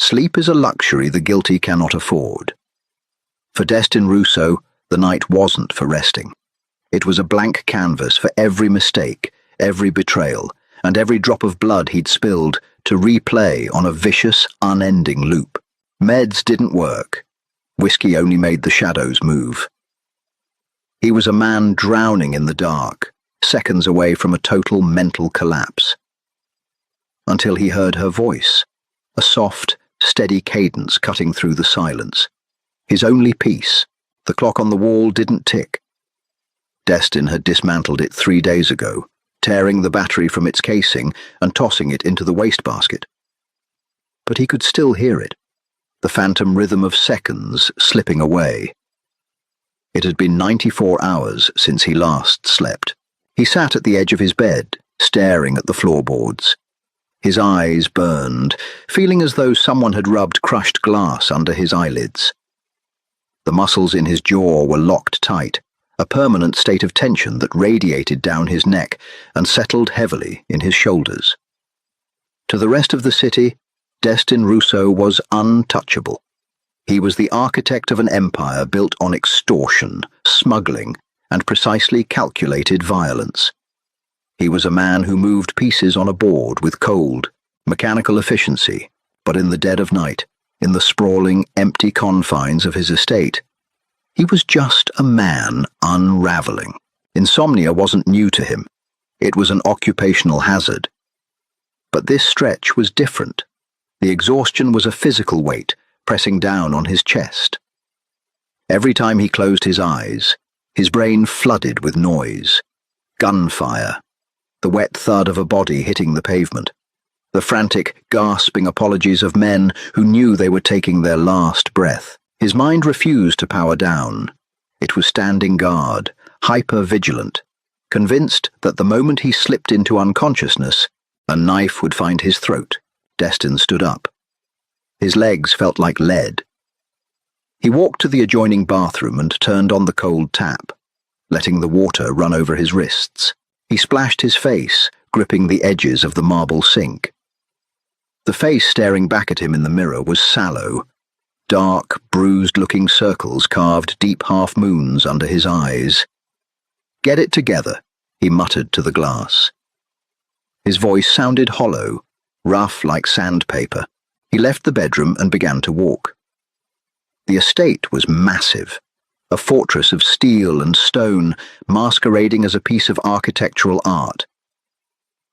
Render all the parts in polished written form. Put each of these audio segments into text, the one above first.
Sleep is a luxury the guilty cannot afford. For Destin Russo, the night wasn't for resting. It was a blank canvas for every mistake, every betrayal, and every drop of blood he'd spilled to replay on a vicious, unending loop. Meds didn't work. Whiskey only made the shadows move. He was a man drowning in the dark, seconds away from a total mental collapse. Until he heard her voice, a soft, steady cadence cutting through the silence. His only peace, the clock on the wall didn't tick. Destin had dismantled it 3 days ago, tearing the battery from its casing and tossing it into the wastebasket. But he could still hear it, the phantom rhythm of seconds slipping away. It had been 94 hours since he last slept. He sat at the edge of his bed, staring at the floorboards. His eyes burned, feeling as though someone had rubbed crushed glass under his eyelids. The muscles in his jaw were locked tight, a permanent state of tension that radiated down his neck and settled heavily in his shoulders. To the rest of the city, Destin Russo was untouchable. He was the architect of an empire built on extortion, smuggling, and precisely calculated violence. He was a man who moved pieces on a board with cold, mechanical efficiency, but in the dead of night, in the sprawling, empty confines of his estate, he was just a man unraveling. Insomnia wasn't new to him. It was an occupational hazard. But this stretch was different. The exhaustion was a physical weight, pressing down on his chest. Every time he closed his eyes, his brain flooded with noise. Gunfire, the wet thud of a body hitting the pavement, the frantic, gasping apologies of men who knew they were taking their last breath. His mind refused to power down. It was standing guard, hyper-vigilant, convinced that the moment he slipped into unconsciousness, a knife would find his throat. Destin stood up. His legs felt like lead. He walked to the adjoining bathroom and turned on the cold tap, letting the water run over his wrists. He splashed his face, gripping the edges of the marble sink. The face staring back at him in the mirror was sallow. Dark, bruised-looking circles carved deep half-moons under his eyes. "Get it together," he muttered to the glass. His voice sounded hollow, rough like sandpaper. He left the bedroom and began to walk. The estate was massive, a fortress of steel and stone masquerading as a piece of architectural art.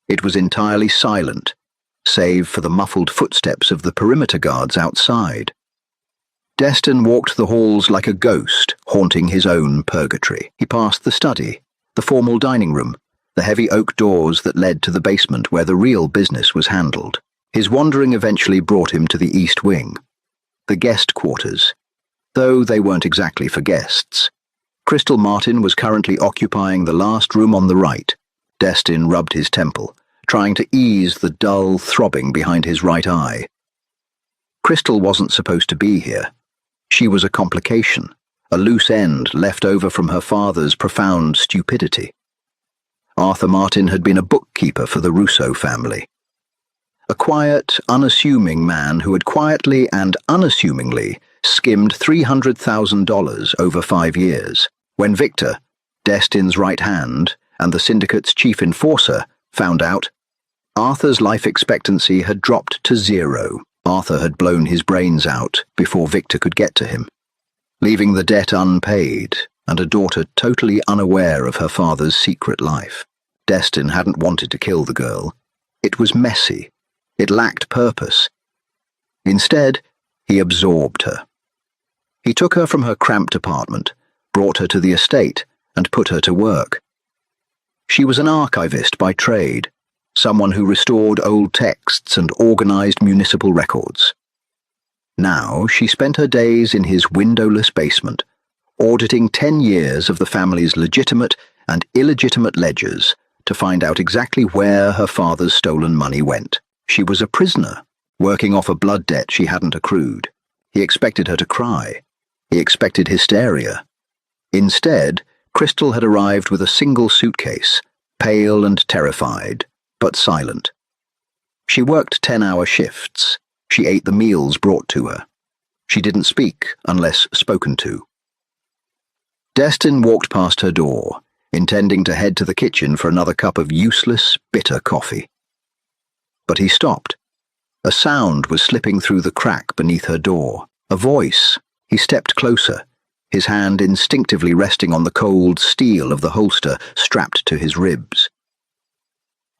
It was entirely silent, save for the muffled footsteps of the perimeter guards outside. Destin walked the halls like a ghost, haunting his own purgatory. He passed the study, the formal dining room, the heavy oak doors that led to the basement where the real business was handled. His wandering eventually brought him to the East Wing, the guest quarters, though they weren't exactly for guests. Crystal Martin was currently occupying the last room on the right. Destin rubbed his temple, trying to ease the dull throbbing behind his right eye. Crystal wasn't supposed to be here. She was a complication, a loose end left over from her father's profound stupidity. Arthur Martin had been a bookkeeper for the Russo family. A quiet, unassuming man who had quietly and unassumingly skimmed $300,000 over 5 years. When Victor, Destin's right hand, and the syndicate's chief enforcer, found out, Arthur's life expectancy had dropped to 0. Arthur had blown his brains out before Victor could get to him, leaving the debt unpaid and a daughter totally unaware of her father's secret life. Destin hadn't wanted to kill the girl. It was messy. It lacked purpose. Instead, he absorbed her. He took her from her cramped apartment, brought her to the estate, and put her to work. She was an archivist by trade, someone who restored old texts and organized municipal records. Now she spent her days in his windowless basement, auditing 10 years of the family's legitimate and illegitimate ledgers to find out exactly where her father's stolen money went. She was a prisoner, working off a blood debt she hadn't accrued. He expected her to cry. He expected hysteria. Instead, Crystal had arrived with a single suitcase, pale and terrified, but silent. She worked 10-hour shifts. She ate the meals brought to her. She didn't speak unless spoken to. Destin walked past her door, intending to head to the kitchen for another cup of useless, bitter coffee. But he stopped. A sound was slipping through the crack beneath her door. A voice. He stepped closer, his hand instinctively resting on the cold steel of the holster strapped to his ribs.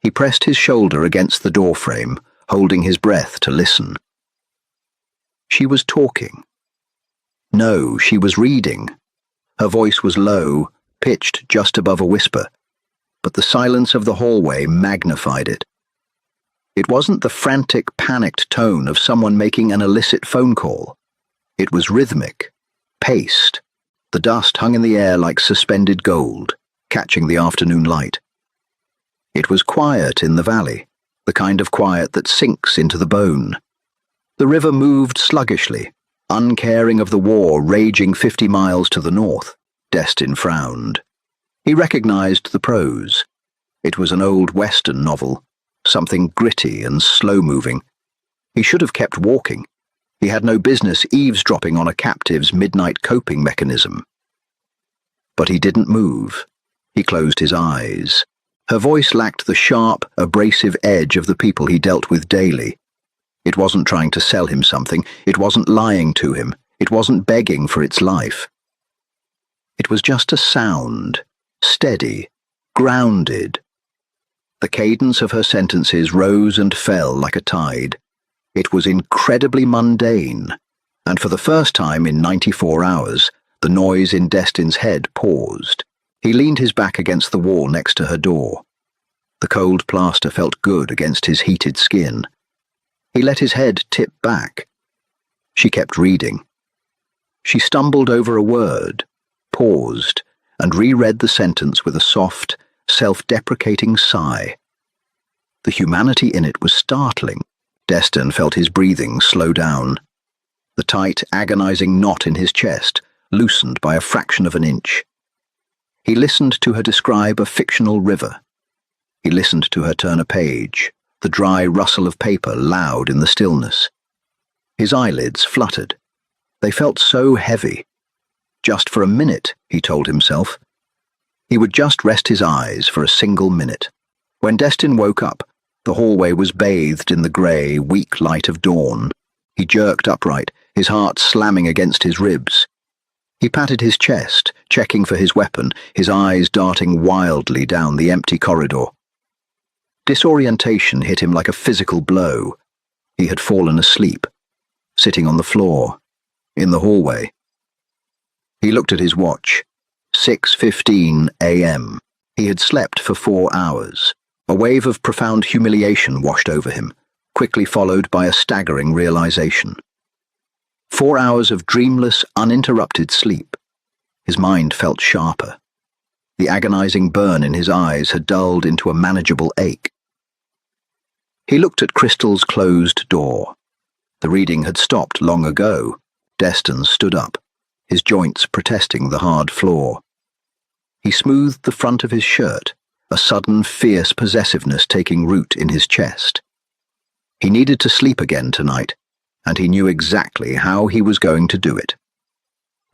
He pressed his shoulder against the doorframe, holding his breath to listen. She was talking. No, she was reading. Her voice was low, pitched just above a whisper, but the silence of the hallway magnified it. It wasn't the frantic, panicked tone of someone making an illicit phone call. It was rhythmic, paced. The dust hung in the air like suspended gold, catching the afternoon light. It was quiet in the valley, the kind of quiet that sinks into the bone. The river moved sluggishly, uncaring of the war raging 50 miles to the north. Destin frowned. He recognized the prose. It was an old Western novel, something gritty and slow-moving. He should have kept walking. He had no business eavesdropping on a captive's midnight coping mechanism. But he didn't move. He closed his eyes. Her voice lacked the sharp, abrasive edge of the people he dealt with daily. It wasn't trying to sell him something. It wasn't lying to him. It wasn't begging for its life. It was just a sound, steady, grounded. The cadence of her sentences rose and fell like a tide. It was incredibly mundane, and for the first time in 94 hours, the noise in Destin's head paused. He leaned his back against the wall next to her door. The cold plaster felt good against his heated skin. He let his head tip back. She kept reading. She stumbled over a word, paused, and reread the sentence with a soft, self-deprecating sigh. The humanity in it was startling. Destin felt his breathing slow down. The tight, agonizing knot in his chest loosened by a fraction of an inch. He listened to her describe a fictional river. He listened to her turn a page, the dry rustle of paper loud in the stillness. His eyelids fluttered. They felt so heavy. Just for a minute, he told himself. He would just rest his eyes for a single minute. When Destin woke up, the hallway was bathed in the grey, weak light of dawn. He jerked upright, his heart slamming against his ribs. He patted his chest, checking for his weapon, his eyes darting wildly down the empty corridor. Disorientation hit him like a physical blow. He had fallen asleep, sitting on the floor, in the hallway. He looked at his watch. 6:15 a.m. He had slept for 4 hours. A wave of profound humiliation washed over him, quickly followed by a staggering realization. 4 hours of dreamless, uninterrupted sleep. His mind felt sharper. The agonizing burn in his eyes had dulled into a manageable ache. He looked at Crystal's closed door. The reading had stopped long ago. Destin stood up, his joints protesting the hard floor. He smoothed the front of his shirt, a sudden, fierce possessiveness taking root in his chest. He needed to sleep again tonight, and he knew exactly how he was going to do it.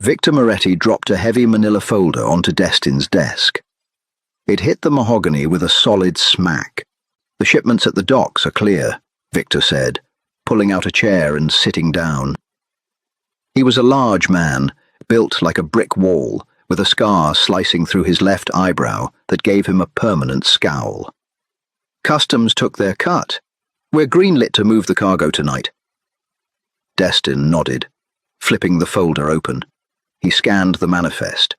Victor Moretti dropped a heavy manila folder onto Destin's desk. It hit the mahogany with a solid smack. "The shipments at the docks are clear," Victor said, pulling out a chair and sitting down. He was a large man, built like a brick wall, with a scar slicing through his left eyebrow that gave him a permanent scowl. "Customs took their cut. We're greenlit to move the cargo tonight." Destin nodded, flipping the folder open. He scanned the manifest.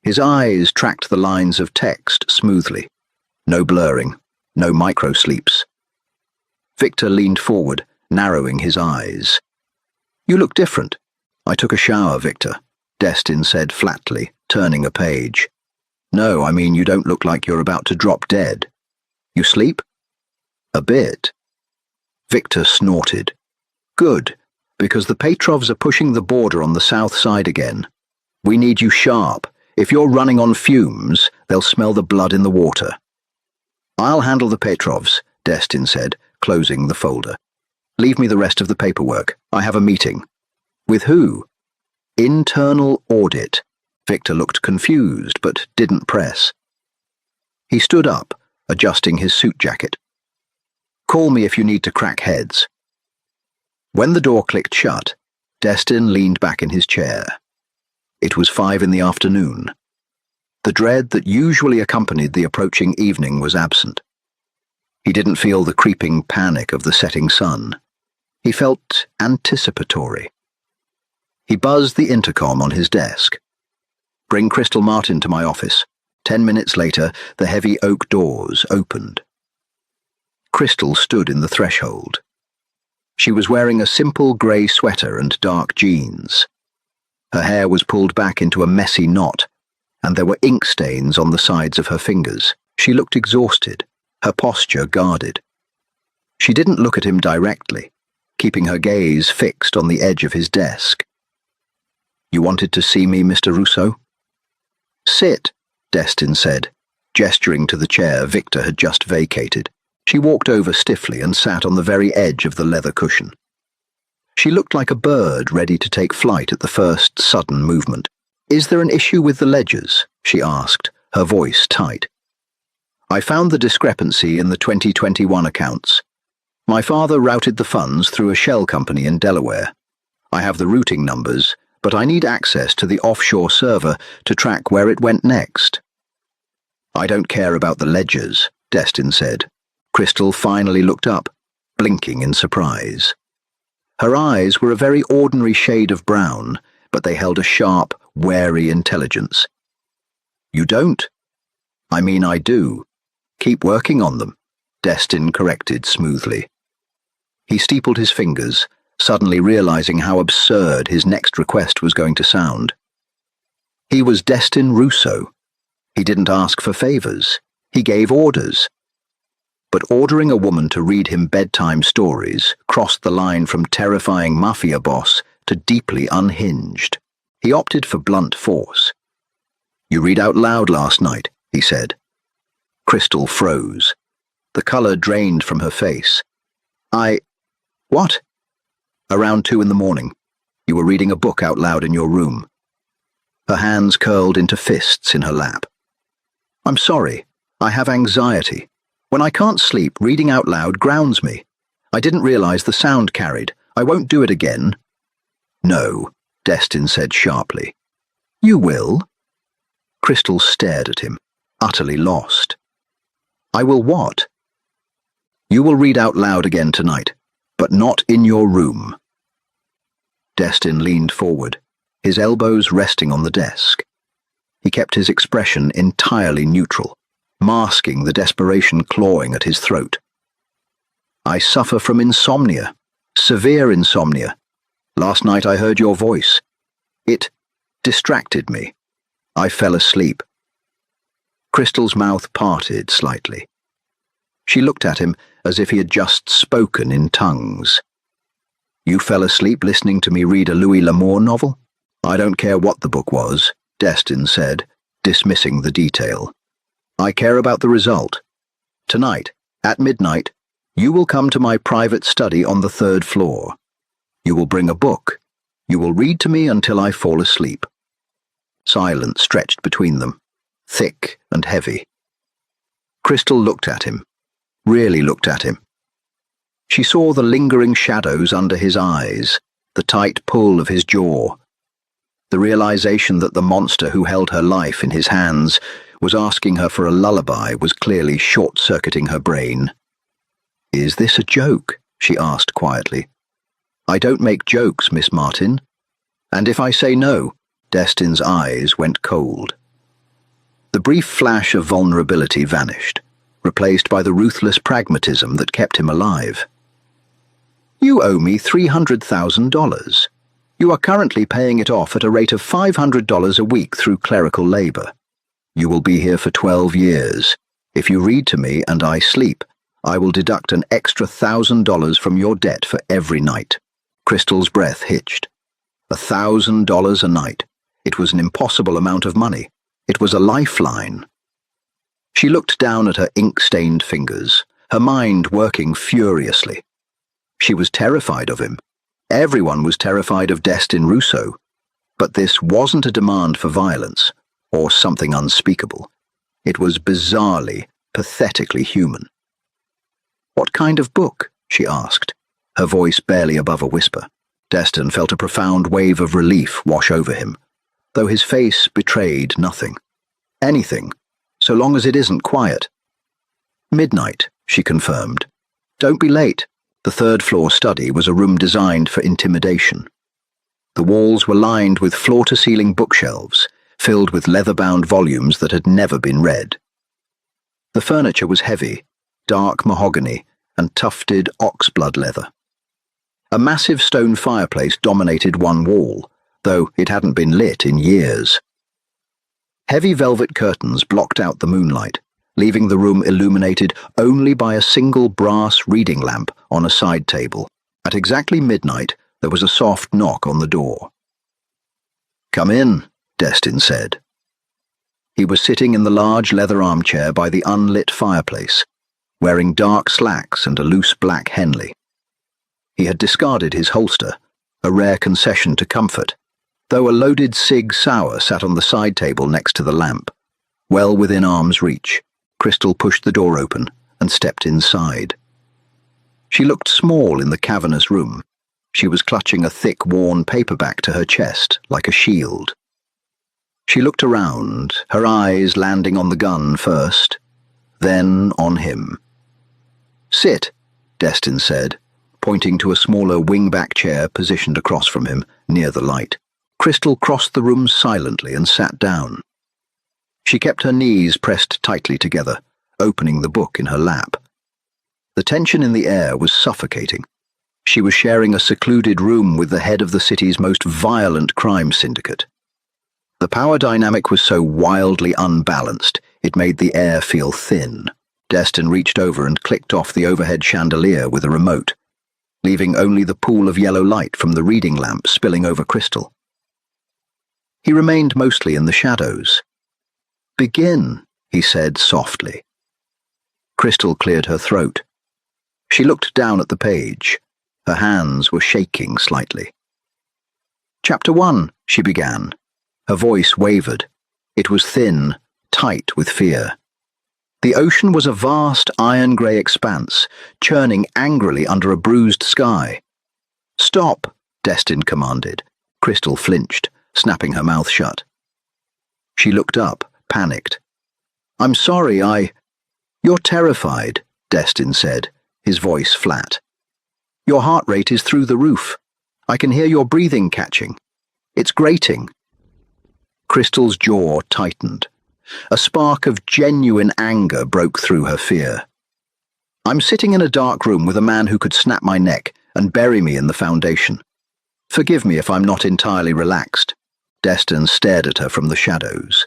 His eyes tracked the lines of text smoothly. No blurring, no micro-sleeps. Victor leaned forward, narrowing his eyes. "You look different." "I took a shower, Victor," Destin said flatly, turning a page. "No, I mean you don't look like you're about to drop dead. You sleep?" "A bit." Victor snorted. "Good, because the Petrovs are pushing the border on the south side again. We need you sharp. If you're running on fumes, they'll smell the blood in the water." "I'll handle the Petrovs," Destin said, closing the folder. Leave me the rest of the paperwork. I have a meeting. With who? Internal audit. Victor looked confused, but didn't press. He stood up, adjusting his suit jacket. Call me if you need to crack heads. When the door clicked shut, Destin leaned back in his chair. It was 5 in the afternoon. The dread that usually accompanied the approaching evening was absent. He didn't feel the creeping panic of the setting sun. He felt anticipatory. He buzzed the intercom on his desk. Bring Crystal Martin to my office. 10 minutes later, the heavy oak doors opened. Crystal stood in the threshold. She was wearing a simple grey sweater and dark jeans. Her hair was pulled back into a messy knot, and there were ink stains on the sides of her fingers. She looked exhausted, her posture guarded. She didn't look at him directly, keeping her gaze fixed on the edge of his desk. You wanted to see me, Mr. Russo? Sit, Destin said, gesturing to the chair Victor had just vacated. She walked over stiffly and sat on the very edge of the leather cushion. She looked like a bird ready to take flight at the first sudden movement. Is there an issue with the ledgers? She asked, her voice tight. I found the discrepancy in the 2021 accounts. My father routed the funds through a shell company in Delaware. I have the routing numbers, but I need access to the offshore server to track where it went next. I don't care about the ledgers, Destin said. Crystal finally looked up, blinking in surprise. Her eyes were a very ordinary shade of brown, but they held a sharp, wary intelligence. You don't? I mean, I do. Keep working on them, Destin corrected smoothly. He steepled his fingers, suddenly realizing how absurd his next request was going to sound. He was Destin Russo. He didn't ask for favors. He gave orders. But ordering a woman to read him bedtime stories crossed the line from terrifying Mafia boss to deeply unhinged. He opted for blunt force. You read out loud last night, he said. Crystal froze. The color drained from her face. What? Around 2 in the morning. You were reading a book out loud in your room. Her hands curled into fists in her lap. I'm sorry. I have anxiety. When I can't sleep, reading out loud grounds me. I didn't realize the sound carried. I won't do it again. No, Destin said sharply. You will? Crystal stared at him, utterly lost. I will what? You will read out loud again tonight, but not in your room. Destin leaned forward, his elbows resting on the desk. He kept his expression entirely neutral, masking the desperation clawing at his throat. I suffer from insomnia, severe insomnia. Last night I heard your voice. It distracted me. I fell asleep. Crystal's mouth parted slightly. She looked at him as if he had just spoken in tongues. You fell asleep listening to me read a Louis L'Amour novel? I don't care what the book was, Destin said, dismissing the detail. I care about the result. Tonight, at midnight, you will come to my private study on the 3rd floor. You will bring a book. You will read to me until I fall asleep. Silence stretched between them, thick and heavy. Crystal looked at him, really looked at him. She saw the lingering shadows under his eyes, the tight pull of his jaw. The realization that the monster who held her life in his hands was asking her for a lullaby was clearly short-circuiting her brain. Is this a joke? She asked quietly. I don't make jokes, Miss Martin. And if I say no, Destin's eyes went cold. The brief flash of vulnerability vanished, replaced by the ruthless pragmatism that kept him alive. You owe me $300,000. You are currently paying it off at a rate of $500 a week through clerical labor. You will be here for 12 years. If you read to me and I sleep, I will deduct an extra $1,000 from your debt for every night. Crystal's breath hitched. $1,000 a night. It was an impossible amount of money. It was a lifeline. She looked down at her ink-stained fingers, her mind working furiously. She was terrified of him. Everyone was terrified of Destin Russo. But this wasn't a demand for violence, or something unspeakable. It was bizarrely, pathetically human. "What kind of book?" she asked, her voice barely above a whisper. Destin felt a profound wave of relief wash over him, though his face betrayed nothing. "Anything, so long as it isn't quiet." "Midnight," she confirmed. "Don't be late." The third-floor study was a room designed for intimidation. The walls were lined with floor-to-ceiling bookshelves, filled with leather-bound volumes that had never been read. The furniture was heavy, dark mahogany, and tufted oxblood leather. A massive stone fireplace dominated one wall, though it hadn't been lit in years. Heavy velvet curtains blocked out the moonlight, leaving the room illuminated only by a single brass reading lamp on a side table. At exactly midnight, there was a soft knock on the door. "Come in," Destin said. He was sitting in the large leather armchair by the unlit fireplace, wearing dark slacks and a loose black Henley. He had discarded his holster, a rare concession to comfort, though a loaded Sig Sauer sat on the side table next to the lamp. Well within arm's reach, Crystal pushed the door open and stepped inside. She looked small in the cavernous room. She was clutching a thick, worn paperback to her chest, like a shield. She looked around, her eyes landing on the gun first, then on him. "Sit," Destin said, pointing to a smaller wing-back chair positioned across from him, near the light. Crystal crossed the room silently and sat down. She kept her knees pressed tightly together, opening the book in her lap. The tension in the air was suffocating. She was sharing a secluded room with the head of the city's most violent crime syndicate. The power dynamic was so wildly unbalanced, it made the air feel thin. Destin reached over and clicked off the overhead chandelier with a remote, leaving only the pool of yellow light from the reading lamp spilling over Crystal. He remained mostly in the shadows. "Begin," he said softly. Crystal cleared her throat. She looked down at the page. Her hands were shaking slightly. "Chapter 1, she began. Her voice wavered. It was thin, tight with fear. The ocean was a vast iron-grey expanse, churning angrily under a bruised sky. "Stop," Destin commanded. Crystal flinched, snapping her mouth shut. She looked up, panicked. "I'm sorry, You're terrified," Destin said, his voice flat. "Your heart rate is through the roof. I can hear your breathing catching. It's grating." Crystal's jaw tightened. A spark of genuine anger broke through her fear. "I'm sitting in a dark room with a man who could snap my neck and bury me in the foundation. Forgive me if I'm not entirely relaxed." Destin stared at her from the shadows.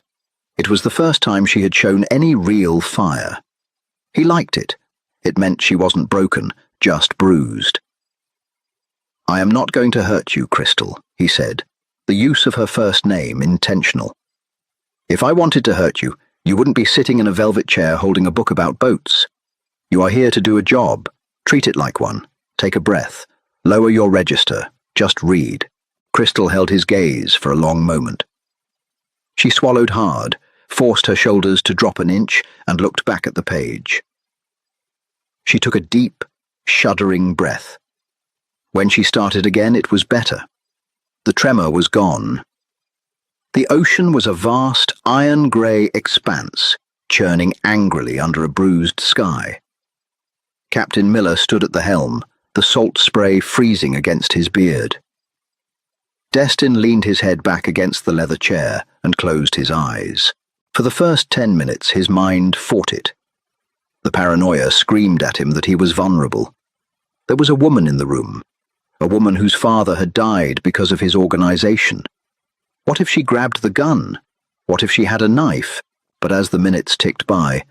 It was the first time she had shown any real fire. He liked it. It meant she wasn't broken, just bruised. "I am not going to hurt you, Crystal," he said, the use of her first name intentional. "If I wanted to hurt you, you wouldn't be sitting in a velvet chair holding a book about boats. You are here to do a job. Treat it like one. Take a breath. Lower your register. Just read." Crystal held his gaze for a long moment. She swallowed hard, forced her shoulders to drop an inch, and looked back at the page. She took a deep, shuddering breath. When she started again, it was better. The tremor was gone. The ocean was a vast, iron-grey expanse, churning angrily under a bruised sky. Captain Miller stood at the helm, the salt spray freezing against his beard. Destin leaned his head back against the leather chair and closed his eyes. For the first 10 minutes, his mind fought it. The paranoia screamed at him that he was vulnerable. There was a woman in the room, a woman whose father had died because of his organization. What if she grabbed the gun? What if she had a knife? But as the minutes ticked by,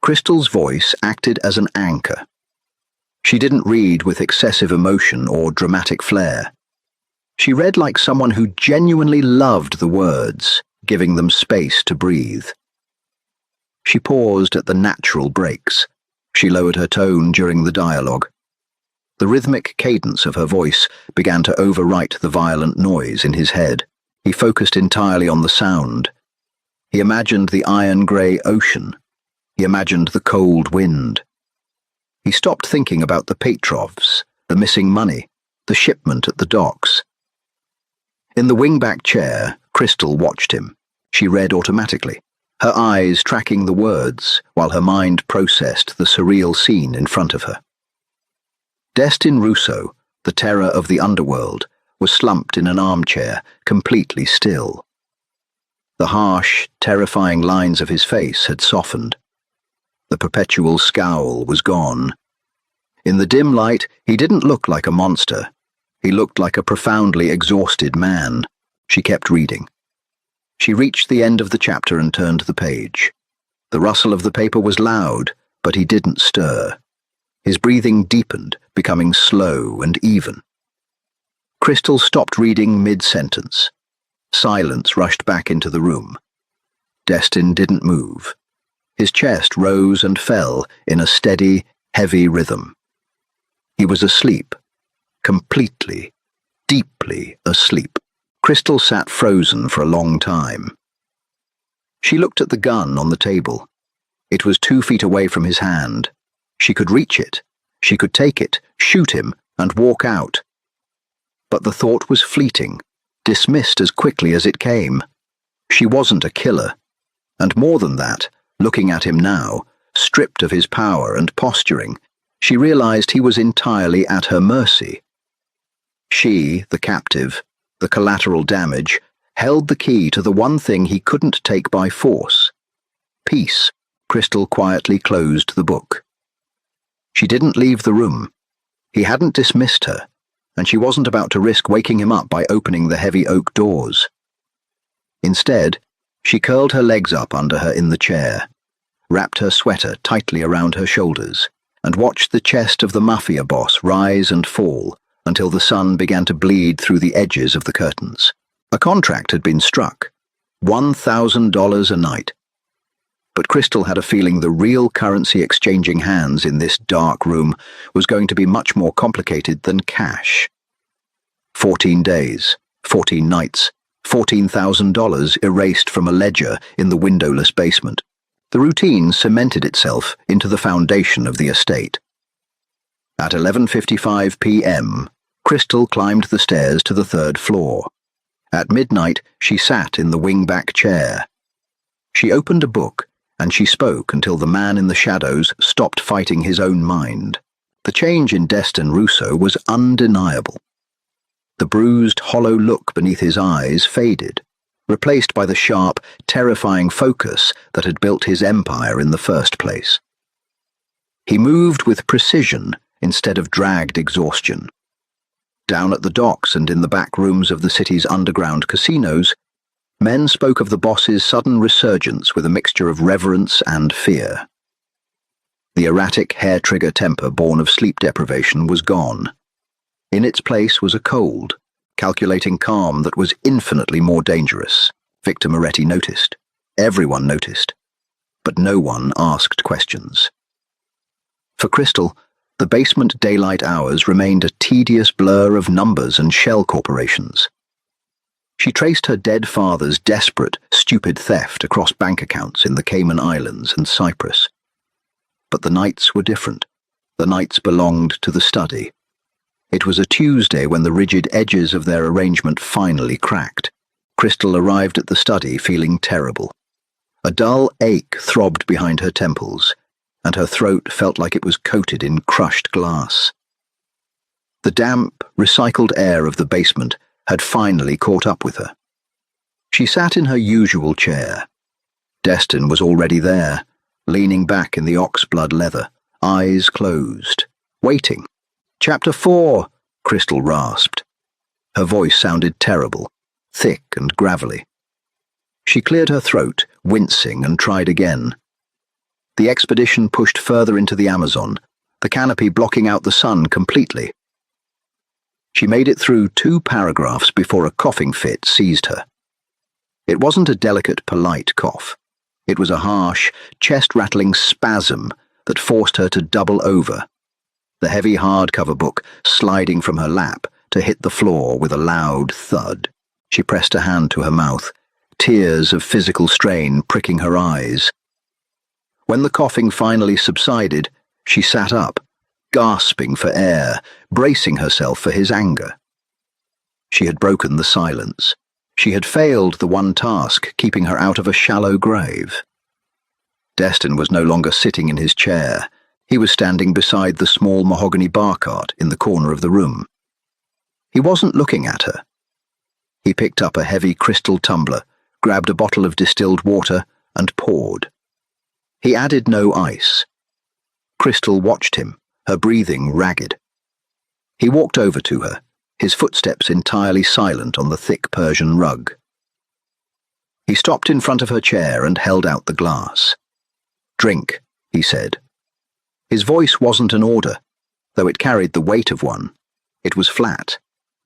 Crystal's voice acted as an anchor. She didn't read with excessive emotion or dramatic flair. She read like someone who genuinely loved the words, giving them space to breathe. She paused at the natural breaks. She lowered her tone during the dialogue. The rhythmic cadence of her voice began to overwrite the violent noise in his head. He focused entirely on the sound. He imagined the iron-grey ocean. He imagined the cold wind. He stopped thinking about the Petrovs, the missing money, the shipment at the docks. In the wingback chair, Crystal watched him. She read automatically, her eyes tracking the words while her mind processed the surreal scene in front of her. Destin Russo, the terror of the underworld, was slumped in an armchair, completely still. The harsh, terrifying lines of his face had softened. The perpetual scowl was gone. In the dim light, he didn't look like a monster. He looked like a profoundly exhausted man. She kept reading. She reached the end of the chapter and turned the page. The rustle of the paper was loud, but he didn't stir. His breathing deepened, becoming slow and even. Crystal stopped reading mid-sentence. Silence rushed back into the room. Destin didn't move. His chest rose and fell in a steady, heavy rhythm. He was asleep. Completely, deeply asleep. Crystal sat frozen for a long time. She looked at the gun on the table. It was 2 feet away from his hand. She could reach it. She could take it, shoot him, and walk out. But the thought was fleeting, dismissed as quickly as it came. She wasn't a killer. And more than that, looking at him now, stripped of his power and posturing, she realized he was entirely at her mercy. She, the captive, the collateral damage, held the key to the one thing he couldn't take by force. Peace. Crystal quietly closed the book. She didn't leave the room. He hadn't dismissed her, and she wasn't about to risk waking him up by opening the heavy oak doors. Instead, she curled her legs up under her in the chair, wrapped her sweater tightly around her shoulders, and watched the chest of the Mafia boss rise and fall until the sun began to bleed through the edges of the curtains. A contract had been struck, $1,000 a night. But Crystal had a feeling the real currency exchanging hands in this dark room was going to be much more complicated than cash. 14 days, 14 nights, $14,000 erased from a ledger in the windowless basement. The routine cemented itself into the foundation of the estate. At 11:55 p.m., Crystal climbed the stairs to the 3rd floor. At midnight, she sat in the wingback chair. She opened a book, and she spoke until the man in the shadows stopped fighting his own mind. The change in Destin Russo was undeniable. The bruised, hollow look beneath his eyes faded, replaced by the sharp, terrifying focus that had built his empire in the first place. He moved with precision instead of dragged exhaustion. Down at the docks and in the back rooms of the city's underground casinos, men spoke of the boss's sudden resurgence with a mixture of reverence and fear. The erratic hair-trigger temper born of sleep deprivation was gone. In its place was a cold, calculating calm that was infinitely more dangerous. Victor Moretti noticed. Everyone noticed. But no one asked questions. For Crystal, the basement daylight hours remained a tedious blur of numbers and shell corporations. She traced her dead father's desperate, stupid theft across bank accounts in the Cayman Islands and Cyprus. But the nights were different. The nights belonged to the study. It was a Tuesday when the rigid edges of their arrangement finally cracked. Crystal arrived at the study feeling terrible. A dull ache throbbed behind her temples, and her throat felt like it was coated in crushed glass. The damp, recycled air of the basement had finally caught up with her. She sat in her usual chair. Destin was already there, leaning back in the oxblood leather, eyes closed, waiting. "Chapter 4, Crystal rasped. Her voice sounded terrible, thick and gravelly. She cleared her throat, wincing, and tried again. The expedition pushed further into the Amazon, the canopy blocking out the sun completely. She made it through 2 paragraphs before a coughing fit seized her. It wasn't a delicate, polite cough. It was a harsh, chest-rattling spasm that forced her to double over. the heavy hardcover book sliding from her lap to hit the floor with a loud thud. She pressed a hand to her mouth, tears of physical strain pricking her eyes. When the coughing finally subsided, she sat up, gasping for air, bracing herself for his anger. She had broken the silence. She had failed the one task keeping her out of a shallow grave. Destin was no longer sitting in his chair. He was standing beside the small mahogany bar cart in the corner of the room. He wasn't looking at her. He picked up a heavy crystal tumbler, grabbed a bottle of distilled water, and poured. He added no ice. Crystal watched him, her breathing ragged. He walked over to her, his footsteps entirely silent on the thick Persian rug. He stopped in front of her chair and held out the glass. "Drink," he said. His voice wasn't an order, though it carried the weight of one. It was flat,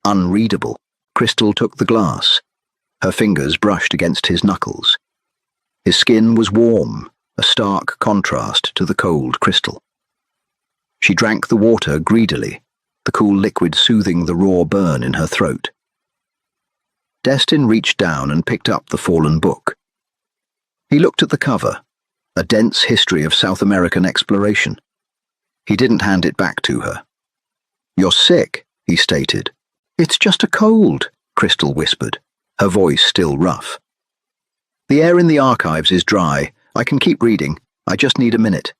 unreadable. Crystal took the glass. Her fingers brushed against his knuckles. His skin was warm, a stark contrast to the cold crystal. She drank the water greedily, the cool liquid soothing the raw burn in her throat. Destin reached down and picked up the fallen book. He looked at the cover, a dense history of South American exploration. He didn't hand it back to her. "You're sick," he stated. "It's just a cold," Crystal whispered, her voice still rough. "The air in the archives is dry. I can keep reading. I just need a minute."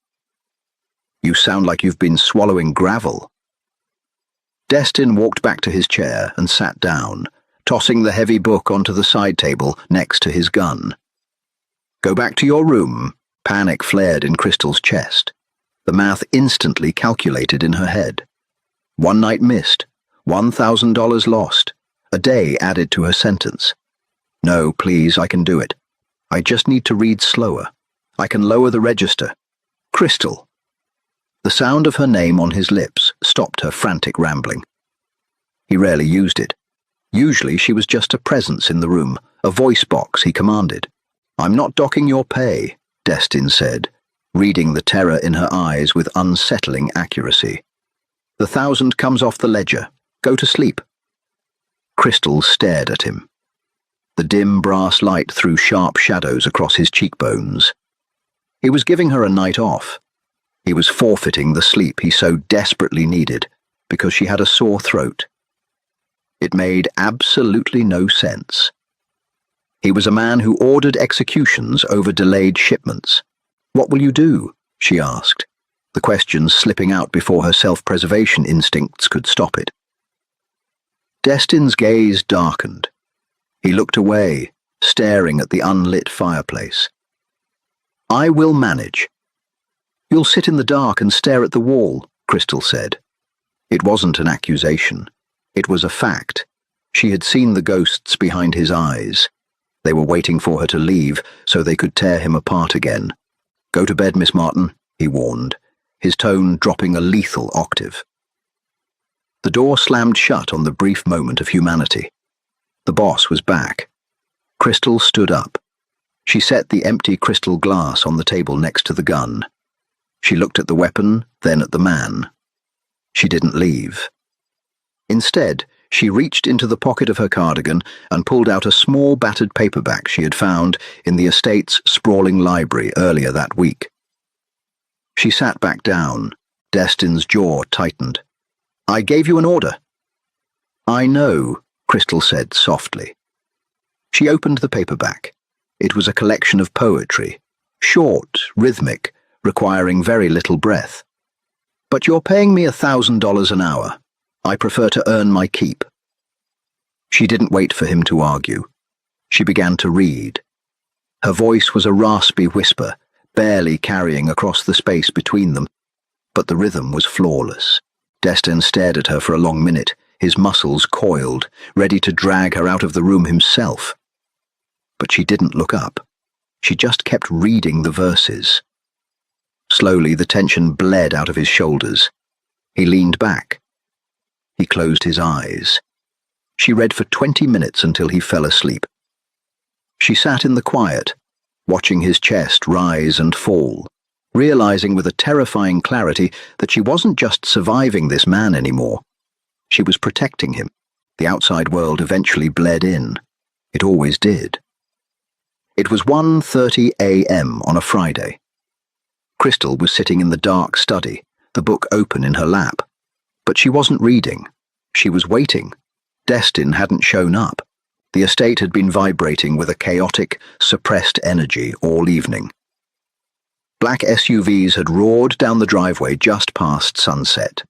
"You sound like you've been swallowing gravel." Destin walked back to his chair and sat down, tossing the heavy book onto the side table next to his gun. "Go back to your room." Panic flared in Crystal's chest. The math instantly calculated in her head. One night missed, $1,000 lost, a day added to her sentence. "No, please, I can do it. I just need to read slower. I can lower the register." "Crystal." The sound of her name on his lips stopped her frantic rambling. He rarely used it. Usually she was just a presence in the room, a voice box he commanded. "I'm not docking your pay," Destin said, reading the terror in her eyes with unsettling accuracy. "The 1,000 comes off the ledger. Go to sleep." Crystal stared at him. The dim brass light threw sharp shadows across his cheekbones. He was giving her a night off. He was forfeiting the sleep he so desperately needed because she had a sore throat. It made absolutely no sense. He was a man who ordered executions over delayed shipments. "What will you do?" she asked, the question slipping out before her self-preservation instincts could stop it. Destin's gaze darkened. He looked away, staring at the unlit fireplace. "I will manage." "You'll sit in the dark and stare at the wall," Crystal said. It wasn't an accusation. It was a fact. She had seen the ghosts behind his eyes. They were waiting for her to leave so they could tear him apart again. "Go to bed, Miss Martin," he warned, his tone dropping a lethal octave. The door slammed shut on the brief moment of humanity. The boss was back. Crystal stood up. She set the empty crystal glass on the table next to the gun. She looked at the weapon, then at the man. She didn't leave. Instead, she reached into the pocket of her cardigan and pulled out a small battered paperback she had found in the estate's sprawling library earlier that week. She sat back down. Destin's jaw tightened. "I gave you an order." "I know," Crystal said softly. She opened the paperback. It was a collection of poetry, short, rhythmic, requiring very little breath. "But you're paying me $1,000 an hour. I prefer to earn my keep." She didn't wait for him to argue. She began to read. Her voice was a raspy whisper, barely carrying across the space between them, but the rhythm was flawless. Destin stared at her for a long minute, his muscles coiled, ready to drag her out of the room himself. But she didn't look up. She just kept reading the verses. Slowly, the tension bled out of his shoulders. He leaned back. He closed his eyes. She read for 20 minutes until he fell asleep. She sat in the quiet, watching his chest rise and fall, realizing with a terrifying clarity that she wasn't just surviving this man anymore. She was protecting him. The outside world eventually bled in. It always did. It was 1:30 a.m. on a Friday. Crystal was sitting in the dark study, the book open in her lap. But she wasn't reading. She was waiting. Destin hadn't shown up. The estate had been vibrating with a chaotic, suppressed energy all evening. Black SUVs had roared down the driveway just past sunset.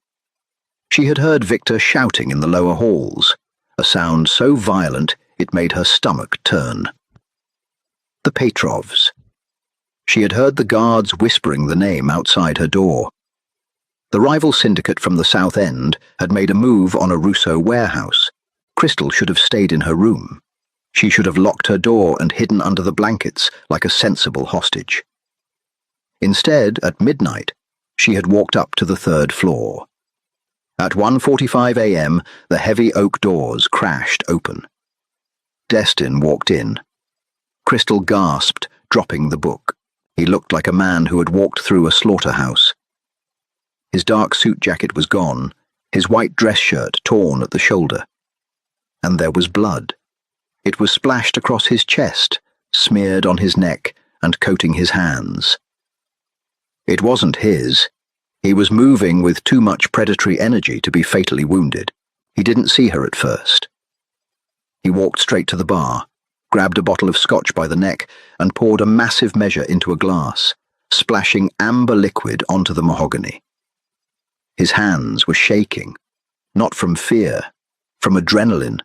She had heard Victor shouting in the lower halls, a sound so violent it made her stomach turn. The Petrovs. She had heard the guards whispering the name outside her door. The rival syndicate from the South End had made a move on a Russo warehouse. Crystal should have stayed in her room. She should have locked her door and hidden under the blankets like a sensible hostage. Instead, at midnight, she had walked up to the third floor. At 1:45 a.m., the heavy oak doors crashed open. Destin walked in. Crystal gasped, dropping the book. He looked like a man who had walked through a slaughterhouse. His dark suit jacket was gone, his white dress shirt torn at the shoulder. And there was blood. It was splashed across his chest, smeared on his neck and coating his hands. It wasn't his. He was moving with too much predatory energy to be fatally wounded. He didn't see her at first. He walked straight to the bar, grabbed a bottle of scotch by the neck and poured a massive measure into a glass, splashing amber liquid onto the mahogany. His hands were shaking, not from fear, from adrenaline,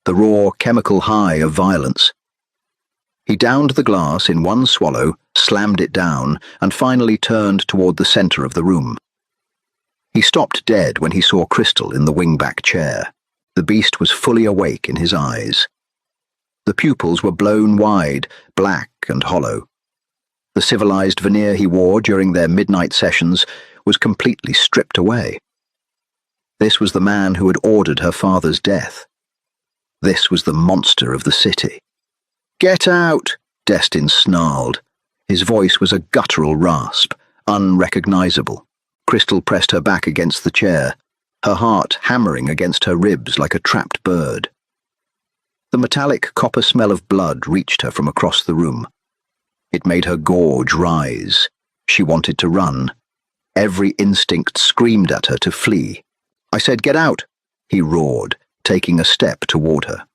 the raw chemical high of violence. He downed the glass in one swallow, slammed it down, and finally turned toward the center of the room. He stopped dead when he saw Crystal in the wingback chair. The beast was fully awake in his eyes. The pupils were blown wide, black and hollow. The civilized veneer he wore during their midnight sessions was completely stripped away. This was the man who had ordered her father's death. This was the monster of the city. "Get out!" Destin snarled. His voice was a guttural rasp, unrecognizable. Crystal pressed her back against the chair, her heart hammering against her ribs like a trapped bird. The metallic copper smell of blood reached her from across the room. It made her gorge rise. She wanted to run. Every instinct screamed at her to flee. "I said get out!" he roared, taking a step toward her.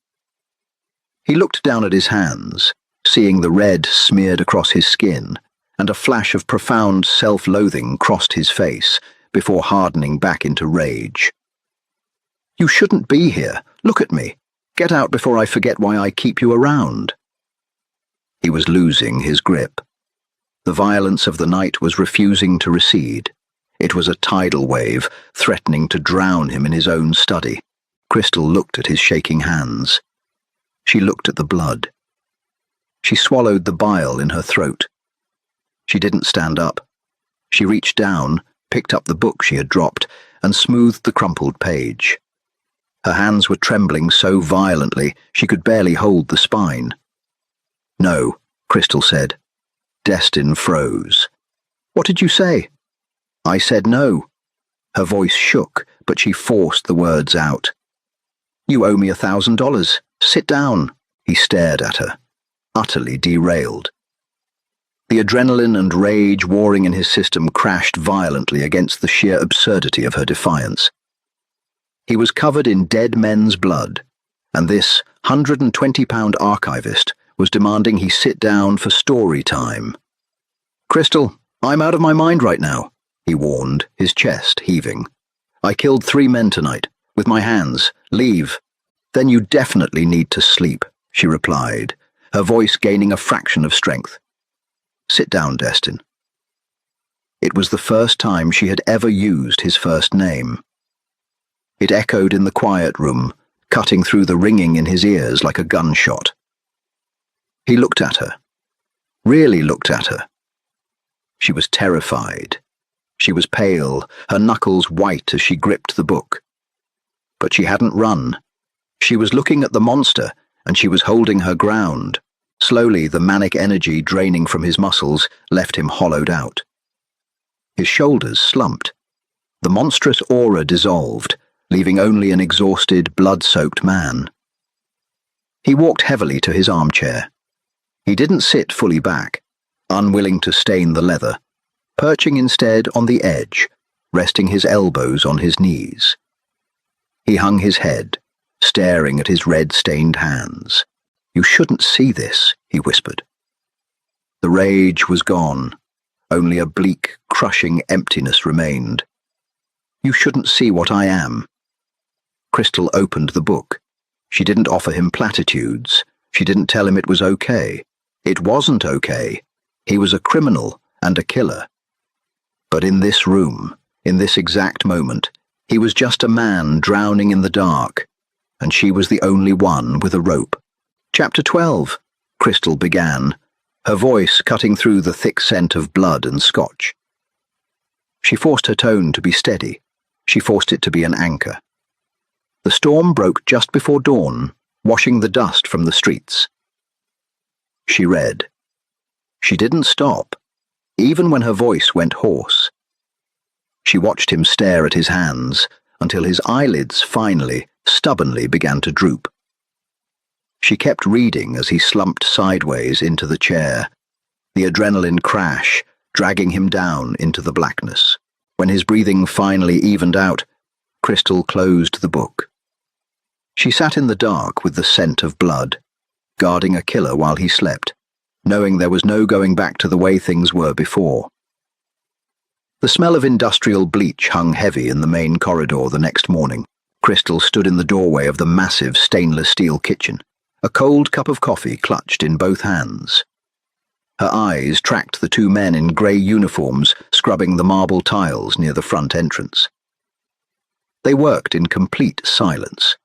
He looked down at his hands, seeing the red smeared across his skin, and a flash of profound self-loathing crossed his face before hardening back into rage. "You shouldn't be here. Look at me. Get out before I forget why I keep you around." He was losing his grip. The violence of the night was refusing to recede. It was a tidal wave, threatening to drown him in his own study. Crystal looked at his shaking hands. She looked at the blood. She swallowed the bile in her throat. She didn't stand up. She reached down, picked up the book she had dropped, and smoothed the crumpled page. Her hands were trembling so violently she could barely hold the spine. "No," Crystal said. Destin froze. "What did you say?" "I said no." Her voice shook, but she forced the words out. "You owe me $1,000. Sit down." He stared at her, utterly derailed. The adrenaline and rage warring in his system crashed violently against the sheer absurdity of her defiance. He was covered in dead men's blood, and this 120-pound archivist was demanding he sit down for story time. "Crystal, I'm out of my mind right now," he warned, his chest heaving. "I killed 3 men tonight, with my hands. Leave." "Then you definitely need to sleep," she replied, her voice gaining a fraction of strength. "Sit down, Destin." It was the first time she had ever used his first name. It echoed in the quiet room, cutting through the ringing in his ears like a gunshot. He looked at her, really looked at her. She was terrified. She was pale, her knuckles white as she gripped the book. But she hadn't run. She was looking at the monster, and she was holding her ground. Slowly, the manic energy draining from his muscles left him hollowed out. His shoulders slumped. The monstrous aura dissolved, leaving only an exhausted, blood-soaked man. He walked heavily to his armchair. He didn't sit fully back, unwilling to stain the leather, perching instead on the edge, resting his elbows on his knees. He hung his head, staring at his red-stained hands. "You shouldn't see this," he whispered. The rage was gone. Only a bleak, crushing emptiness remained. "You shouldn't see what I am." Crystal opened the book. She didn't offer him platitudes. She didn't tell him it was okay. It wasn't okay. He was a criminal and a killer. But in this room, in this exact moment, he was just a man drowning in the dark, and she was the only one with a rope. "Chapter 12, Crystal began, her voice cutting through the thick scent of blood and scotch. She forced her tone to be steady. She forced it to be an anchor. The storm broke just before dawn, washing the dust from the streets. She read. She didn't stop, even when her voice went hoarse. She watched him stare at his hands until his eyelids finally, stubbornly began to droop. She kept reading as he slumped sideways into the chair, the adrenaline crash dragging him down into the blackness. When his breathing finally evened out, Crystal closed the book. She sat in the dark with the scent of blood, guarding a killer while he slept, knowing there was no going back to the way things were before. The smell of industrial bleach hung heavy in the main corridor the next morning. Crystal stood in the doorway of the massive stainless steel kitchen, a cold cup of coffee clutched in both hands. Her eyes tracked the two men in grey uniforms scrubbing the marble tiles near the front entrance. They worked in complete silence.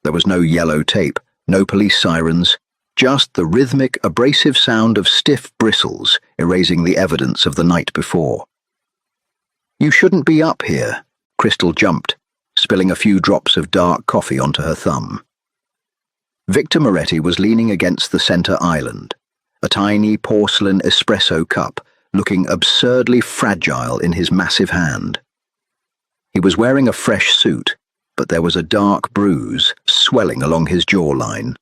There was no yellow tape, no police sirens, just the rhythmic, abrasive sound of stiff bristles erasing the evidence of the night before. "You shouldn't be up here," Crystal jumped, spilling a few drops of dark coffee onto her thumb. Victor Moretti was leaning against the center island, a tiny porcelain espresso cup looking absurdly fragile in his massive hand. He was wearing a fresh suit, but there was a dark bruise swelling along his jawline.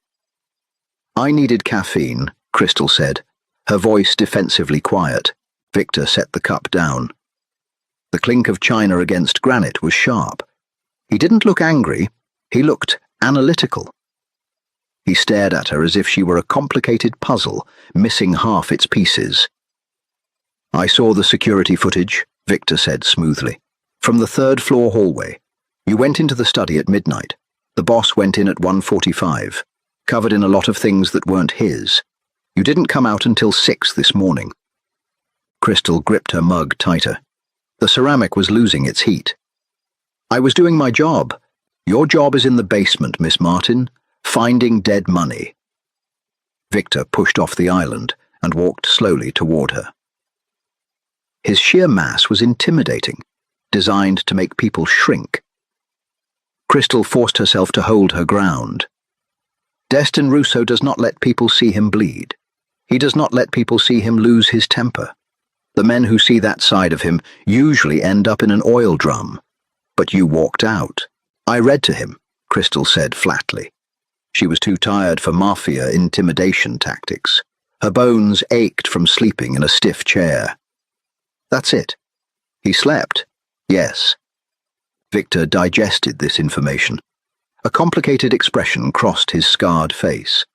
"I needed caffeine," Crystal said, her voice defensively quiet. Victor set the cup down. The clink of china against granite was sharp. He didn't look angry, he looked analytical. He stared at her as if she were a complicated puzzle, missing half its pieces. "I saw the security footage," Victor said smoothly. "From the third-floor hallway. You went into the study at midnight. The boss went in at 1:45, covered in a lot of things that weren't his. You didn't come out until 6 this morning." Crystal gripped her mug tighter. The ceramic was losing its heat. "I was doing my job. Your job is in the basement, Miss Martin, finding dead money." Victor pushed off the island and walked slowly toward her. His sheer mass was intimidating, designed to make people shrink. Crystal forced herself to hold her ground. Destin Russo does not let people see him bleed. He does not let people see him lose his temper. The men who see that side of him usually end up in an oil drum. But you walked out. "I read to him," Crystal said flatly. She was too tired for Mafia intimidation tactics. Her bones ached from sleeping in a stiff chair. "That's it. He slept." "Yes." Victor digested this information. A complicated expression crossed his scarred face.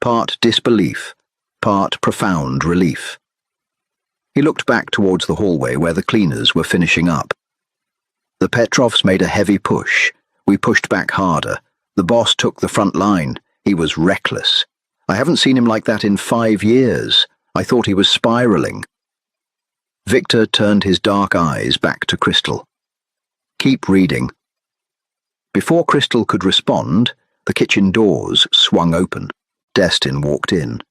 Part disbelief, part profound relief. He looked back towards the hallway where the cleaners were finishing up. "The Petrovs made a heavy push. We pushed back harder. The boss took the front line. He was reckless. I haven't seen him like that in 5 years. I thought he was spiraling." Victor turned his dark eyes back to Crystal. "Keep reading." Before Crystal could respond, the kitchen doors swung open. Destin walked in.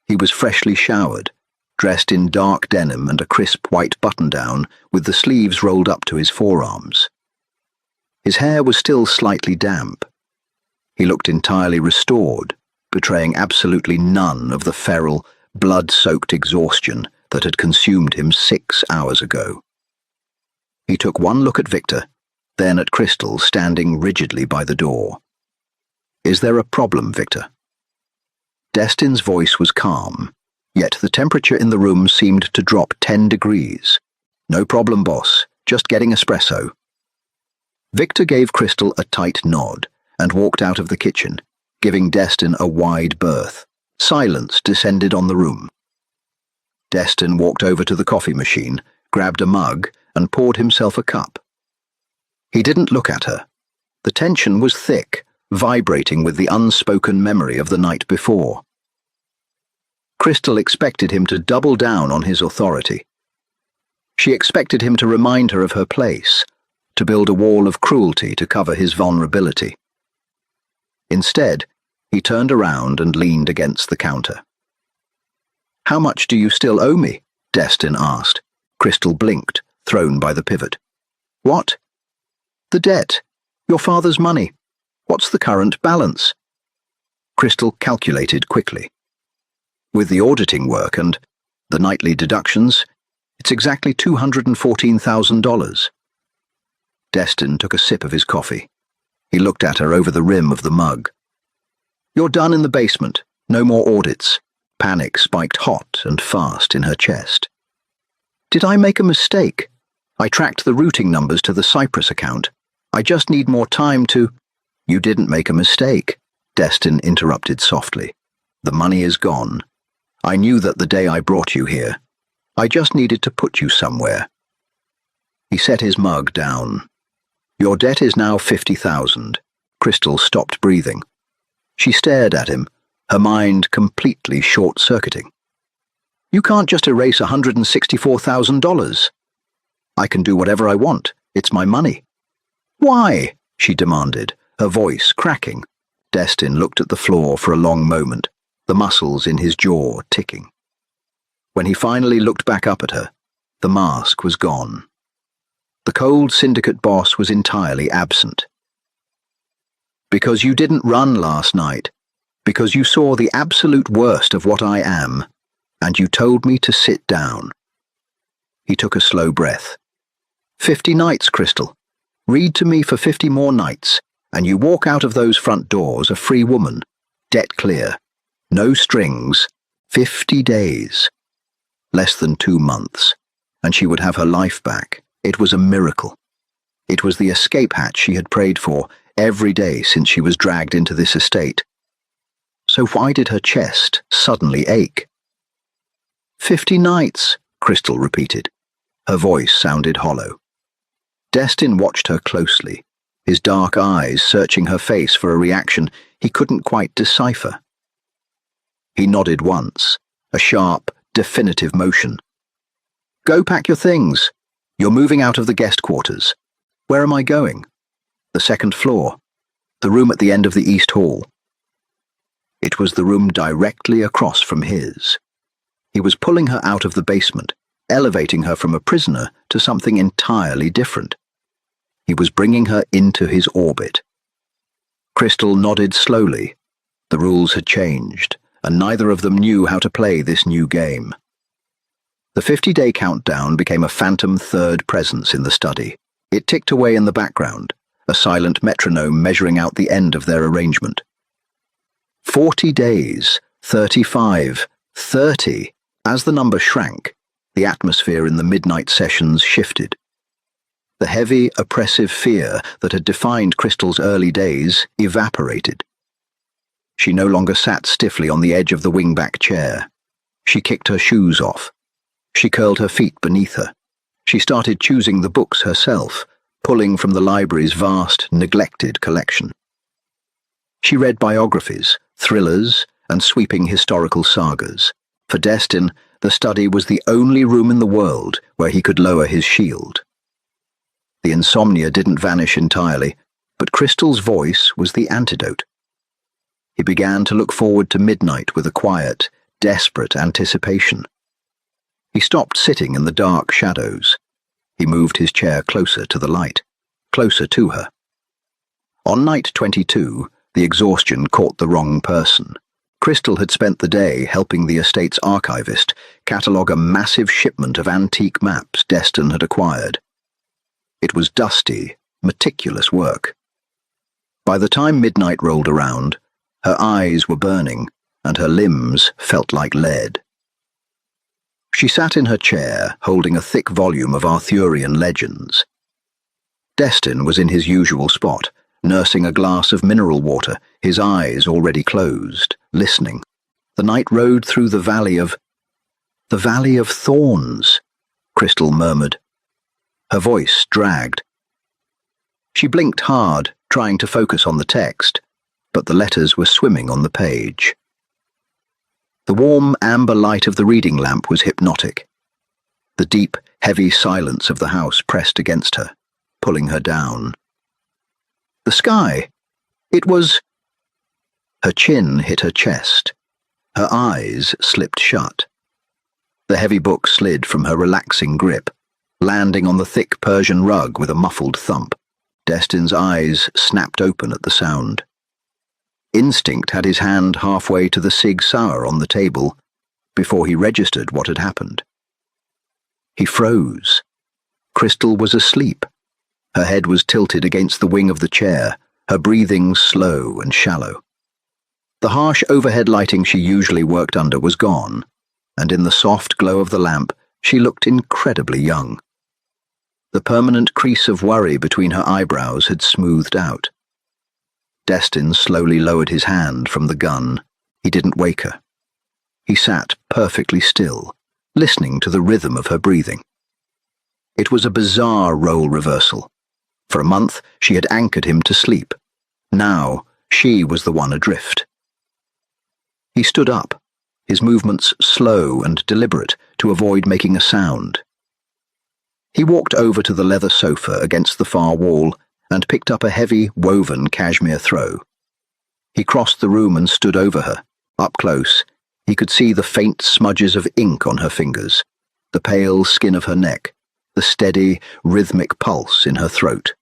He was freshly showered, dressed in dark denim and a crisp white button-down with the sleeves rolled up to his forearms. His hair was still slightly damp. He looked entirely restored, betraying absolutely none of the feral, blood-soaked exhaustion that had consumed him 6 hours ago. He took one look at Victor, then at Crystal standing rigidly by the door. "Is there a problem, Victor?" Destin's voice was calm, yet the temperature in the room seemed to drop 10 degrees. "No problem, boss. Just getting espresso." Victor gave Crystal a tight nod and walked out of the kitchen, giving Destin a wide berth. Silence descended on the room. Destin walked over to the coffee machine, grabbed a mug, and poured himself a cup. He didn't look at her. The tension was thick, vibrating with the unspoken memory of the night before. Crystal expected him to double down on his authority. She expected him to remind her of her place, to build a wall of cruelty to cover his vulnerability. Instead, he turned around and leaned against the counter. "How much do you still owe me?" Destin asked. Crystal blinked, thrown by the pivot. "What?" "The debt. Your father's money. What's the current balance?" Crystal calculated quickly. "With the auditing work and the nightly deductions, it's exactly $214,000. Destin took a sip of his coffee. He looked at her over the rim of the mug. "You're done in the basement. No more audits." Panic spiked hot and fast in her chest. "Did I make a mistake? I tracked the routing numbers to the Cyprus account. I just need more time to—" "You didn't make a mistake," Destin interrupted softly. "The money is gone. I knew that the day I brought you here. I just needed to put you somewhere." He set his mug down. "Your debt is now $50,000. Crystal stopped breathing. She stared at him, her mind completely short-circuiting. "You can't just erase $164,000. I can do whatever I want. It's my money." "Why?" she demanded, her voice cracking. Destin looked at the floor for a long moment, the muscles in his jaw ticking. When he finally looked back up at her, the mask was gone. The cold syndicate boss was entirely absent. "Because you didn't run last night. Because you saw the absolute worst of what I am, and you told me to sit down." He took a slow breath. 50 nights, Crystal. Read to me for 50 more nights, and you walk out of those front doors a free woman, debt clear, no strings, 50 days. Less than 2 months, and she would have her life back. It was a miracle. It was the escape hatch she had prayed for every day since she was dragged into this estate. So why did her chest suddenly ache? 50 nights, Crystal repeated. Her voice sounded hollow. Destin watched her closely, his dark eyes searching her face for a reaction he couldn't quite decipher. He nodded once, a sharp, definitive motion. "Go pack your things. You're moving out of the guest quarters." "Where am I going?" "The second floor. The room at the end of the East Hall." It was the room directly across from his. He was pulling her out of the basement, elevating her from a prisoner to something entirely different. He was bringing her into his orbit. Crystal nodded slowly. The rules had changed, and neither of them knew how to play this new game. The 50-day countdown became a phantom third presence in the study. It ticked away in the background, a silent metronome measuring out the end of their arrangement. 40 days, 35, 30. As the number shrank, the atmosphere in the midnight sessions shifted. The heavy, oppressive fear that had defined Crystal's early days evaporated. She no longer sat stiffly on the edge of the wingback chair. She kicked her shoes off. She curled her feet beneath her. She started choosing the books herself, pulling from the library's vast, neglected collection. She read biographies, thrillers, and sweeping historical sagas. For Destin, the study was the only room in the world where he could lower his shield. The insomnia didn't vanish entirely, but Crystal's voice was the antidote. He began to look forward to midnight with a quiet, desperate anticipation. He stopped sitting in the dark shadows. He moved his chair closer to the light, closer to her. On night 22, the exhaustion caught the wrong person. Crystal had spent the day helping the estate's archivist catalogue a massive shipment of antique maps Destin had acquired. It was dusty, meticulous work. By the time midnight rolled around, her eyes were burning and her limbs felt like lead. She sat in her chair, holding a thick volume of Arthurian legends. Destin was in his usual spot, nursing a glass of mineral water, his eyes already closed, listening. The night rode through the Valley of Thorns, Crystal murmured. Her voice dragged. She blinked hard, trying to focus on the text, but the letters were swimming on the page. The warm amber light of the reading lamp was hypnotic. The deep, heavy silence of the house pressed against her, pulling her down. The sky. It was... Her chin hit her chest. Her eyes slipped shut. The heavy book slid from her relaxing grip, landing on the thick Persian rug with a muffled thump. Destin's eyes snapped open at the sound. Instinct had his hand halfway to the Sig Sauer on the table before he registered what had happened. He froze. Crystal was asleep. Her head was tilted against the wing of the chair, her breathing slow and shallow. The harsh overhead lighting she usually worked under was gone, and in the soft glow of the lamp she looked incredibly young. The permanent crease of worry between her eyebrows had smoothed out. Destin slowly lowered his hand from the gun. He didn't wake her. He sat perfectly still, listening to the rhythm of her breathing. It was a bizarre role reversal. For a month, she had anchored him to sleep. Now, she was the one adrift. He stood up, his movements slow and deliberate to avoid making a sound. He walked over to the leather sofa against the far wall and picked up a heavy, woven cashmere throw. He crossed the room and stood over her. Up close, he could see the faint smudges of ink on her fingers, the pale skin of her neck, the steady, rhythmic pulse in her throat.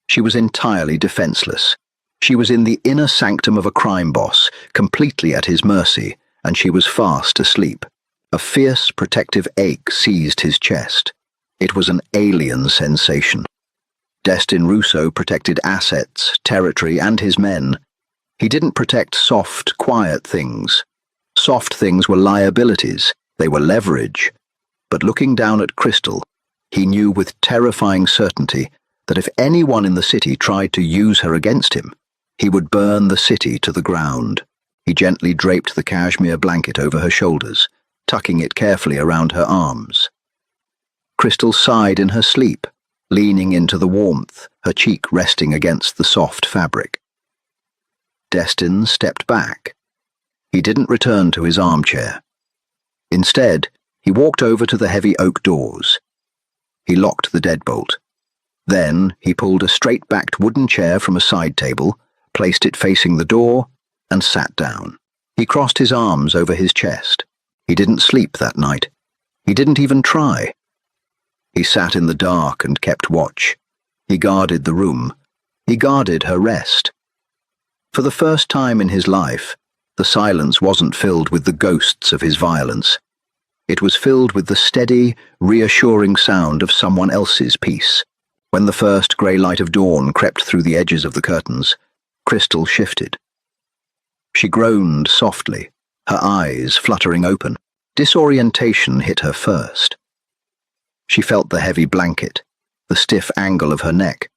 She was entirely defenseless. She was in the inner sanctum of a crime boss, completely at his mercy, and she was fast asleep. A fierce, protective ache seized his chest. It was an alien sensation. Destin Russo protected assets, territory, and his men. He didn't protect soft, quiet things. Soft things were liabilities. They were leverage. But looking down at Crystal, he knew with terrifying certainty that if anyone in the city tried to use her against him, he would burn the city to the ground. He gently draped the cashmere blanket over her shoulders, tucking it carefully around her arms. Crystal sighed in her sleep, leaning into the warmth, her cheek resting against the soft fabric. Destin stepped back. He didn't return to his armchair. Instead, he walked over to the heavy oak doors. He locked the deadbolt. Then he pulled a straight-backed wooden chair from a side table, placed it facing the door, and sat down. He crossed his arms over his chest. He didn't sleep that night. He didn't even try. He sat in the dark and kept watch. He guarded the room. He guarded her rest. For the first time in his life, the silence wasn't filled with the ghosts of his violence. It was filled with the steady, reassuring sound of someone else's peace. When the first grey light of dawn crept through the edges of the curtains, Crystal shifted. She groaned softly, her eyes fluttering open. Disorientation hit her first. She felt the heavy blanket, the stiff angle of her neck,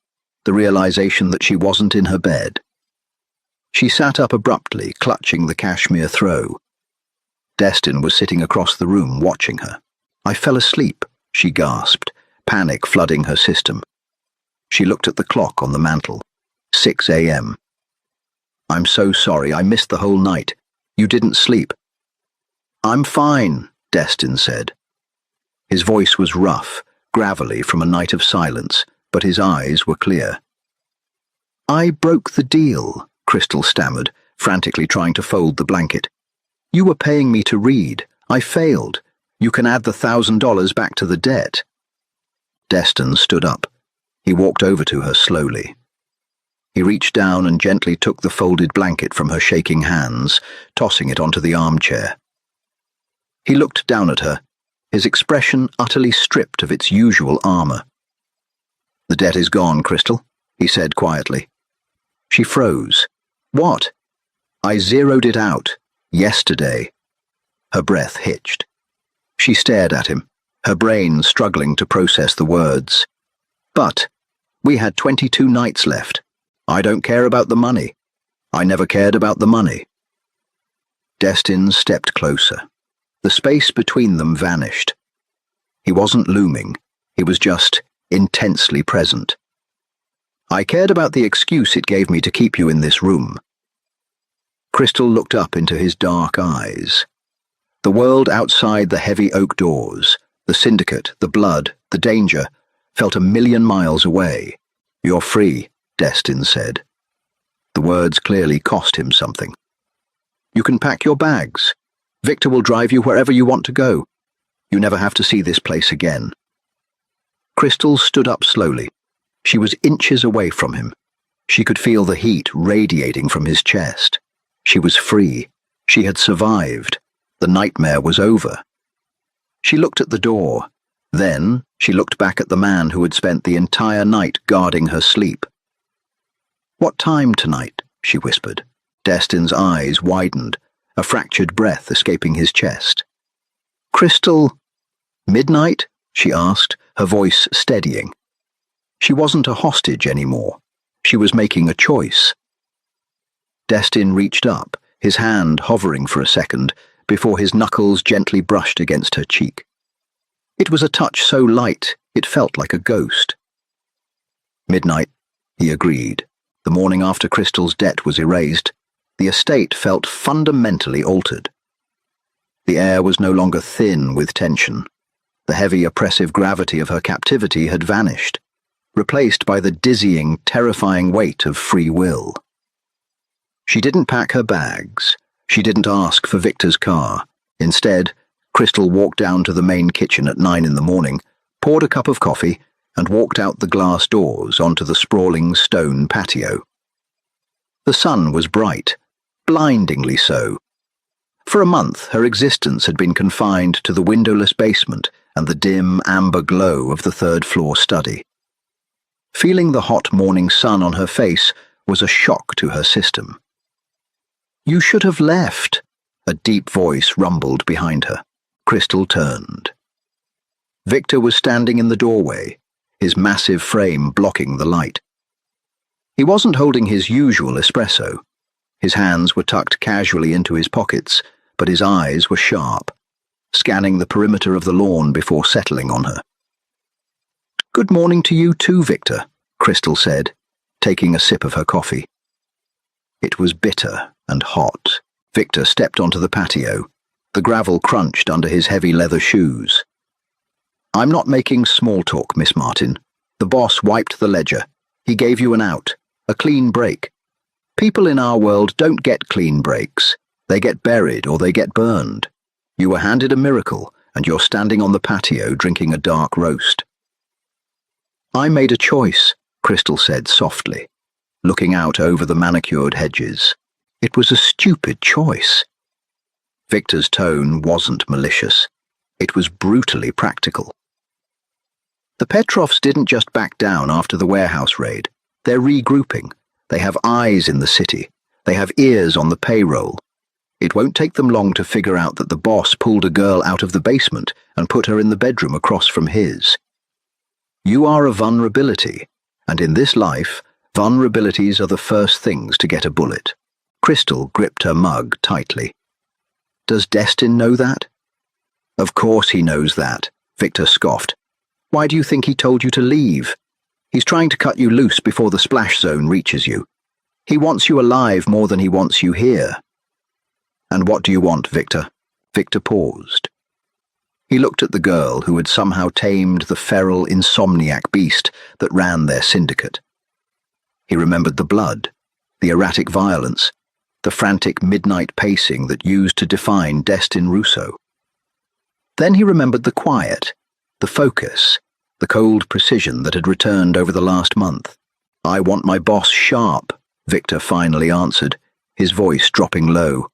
the realization that she wasn't in her bed. She sat up abruptly, clutching the cashmere throw. Destin was sitting across the room, watching her. "I fell asleep," she gasped, panic flooding her system. She looked at the clock on the mantel. 6 a.m. "I'm so sorry, I missed the whole night. You didn't sleep." "I'm fine," Destin said. His voice was rough, gravelly from a night of silence, but his eyes were clear. "I broke the deal," Crystal stammered, frantically trying to fold the blanket. "You were paying me to read. I failed. You can add the $1,000 back to the debt." Destin stood up. He walked over to her slowly. He reached down and gently took the folded blanket from her shaking hands, tossing it onto the armchair. He looked down at her, his expression utterly stripped of its usual armor. "The debt is gone, Crystal," he said quietly. She froze. "What?" "I zeroed it out. Yesterday." Her breath hitched. She stared at him, her brain struggling to process the words. "But we had 22 nights left. I don't care about the money. I never cared about the money." Destin stepped closer. The space between them vanished. He wasn't looming. He was just intensely present. "I cared about the excuse it gave me to keep you in this room." Crystal looked up into his dark eyes. The world outside the heavy oak doors, the syndicate, the blood, the danger, felt a million miles away. "You're free," Destin said. The words clearly cost him something. "You can pack your bags. Victor will drive you wherever you want to go. You never have to see this place again." Crystal stood up slowly. She was inches away from him. She could feel the heat radiating from his chest. She was free. She had survived. The nightmare was over. She looked at the door. Then she looked back at the man who had spent the entire night guarding her sleep. "What time tonight?" she whispered. Destin's eyes widened, a fractured breath escaping his chest. "Crystal, midnight?" she asked, her voice steadying. She wasn't a hostage anymore. She was making a choice. Destin reached up, his hand hovering for a second before his knuckles gently brushed against her cheek. It was a touch so light it felt like a ghost. "Midnight," he agreed. The morning after Crystal's debt was erased, the estate felt fundamentally altered. The air was no longer thin with tension. The heavy, oppressive gravity of her captivity had vanished, replaced by the dizzying, terrifying weight of free will. She didn't pack her bags. She didn't ask for Victor's car. Instead, Crystal walked down to the main kitchen at 9 in the morning, poured a cup of coffee, and walked out the glass doors onto the sprawling stone patio. The sun was bright, blindingly so. For a month, her existence had been confined to the windowless basement and the dim, amber glow of the third-floor study. Feeling the hot morning sun on her face was a shock to her system. "You should have left," a deep voice rumbled behind her. Crystal turned. Victor was standing in the doorway, his massive frame blocking the light. He wasn't holding his usual espresso. His hands were tucked casually into his pockets, but his eyes were sharp, scanning the perimeter of the lawn before settling on her. "Good morning to you too, Victor," Crystal said, taking a sip of her coffee. It was bitter and hot. Victor stepped onto the patio. The gravel crunched under his heavy leather shoes. "I'm not making small talk, Miss Martin. The boss wiped the ledger. He gave you an out, a clean break. People in our world don't get clean breaks. They get buried or they get burned. You were handed a miracle, and you're standing on the patio drinking a dark roast." "I made a choice," Crystal said softly, looking out over the manicured hedges. "It was a stupid choice." Victor's tone wasn't malicious. It was brutally practical. "The Petrovs didn't just back down after the warehouse raid. They're regrouping. They have eyes in the city. They have ears on the payroll. It won't take them long to figure out that the boss pulled a girl out of the basement and put her in the bedroom across from his. You are a vulnerability, and in this life, vulnerabilities are the first things to get a bullet." Crystal gripped her mug tightly. "Does Destin know that?" "Of course he knows that," Victor scoffed. "Why do you think he told you to leave? He's trying to cut you loose before the splash zone reaches you. He wants you alive more than he wants you here." "And what do you want, Victor?" Victor paused. He looked at the girl who had somehow tamed the feral, insomniac beast that ran their syndicate. He remembered the blood, the erratic violence, the frantic midnight pacing that used to define Destin Russo. Then he remembered the quiet, the focus, the cold precision that had returned over the last month. "I want my boss sharp," Victor finally answered, his voice dropping low.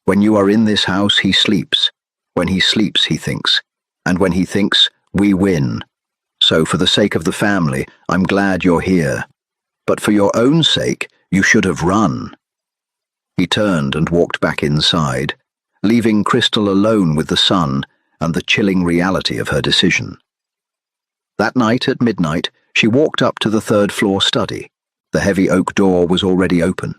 "When you are in this house, he sleeps. When he sleeps, he thinks. And when he thinks, we win. So for the sake of the family, I'm glad you're here. But for your own sake, you should have run." He turned and walked back inside, leaving Crystal alone with the sun and the chilling reality of her decision. That night at midnight, she walked up to the third-floor study. The heavy oak door was already open.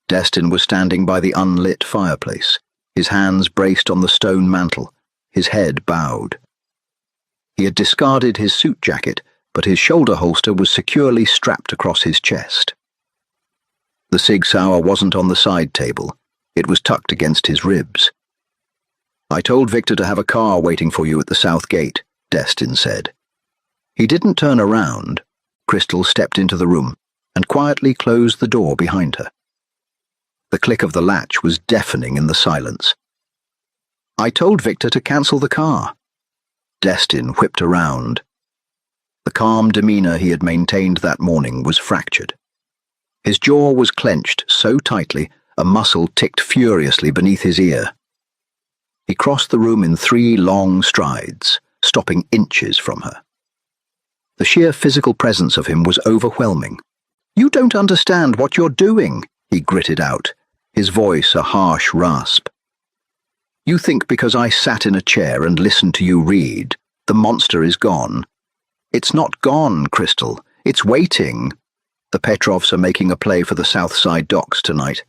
Destin was standing by the unlit fireplace, his hands braced on the stone mantel, his head bowed. He had discarded his suit jacket, but his shoulder holster was securely strapped across his chest. The Sig Sauer wasn't on the side table. It was tucked against his ribs. "I told Victor to have a car waiting for you at the south gate," Destin said. He didn't turn around. Crystal stepped into the room and quietly closed the door behind her. The click of the latch was deafening in the silence. "I told Victor to cancel the car." Destin whipped around. The calm demeanor he had maintained that morning was fractured. His jaw was clenched so tightly a muscle ticked furiously beneath his ear. He crossed the room in 3 long strides, stopping inches from her. The sheer physical presence of him was overwhelming. "You don't understand what you're doing," he gritted out, his voice a harsh rasp. "You think because I sat in a chair and listened to you read, the monster is gone? It's not gone, Crystal. It's waiting. The Petrovs are making a play for the South Side docks tonight.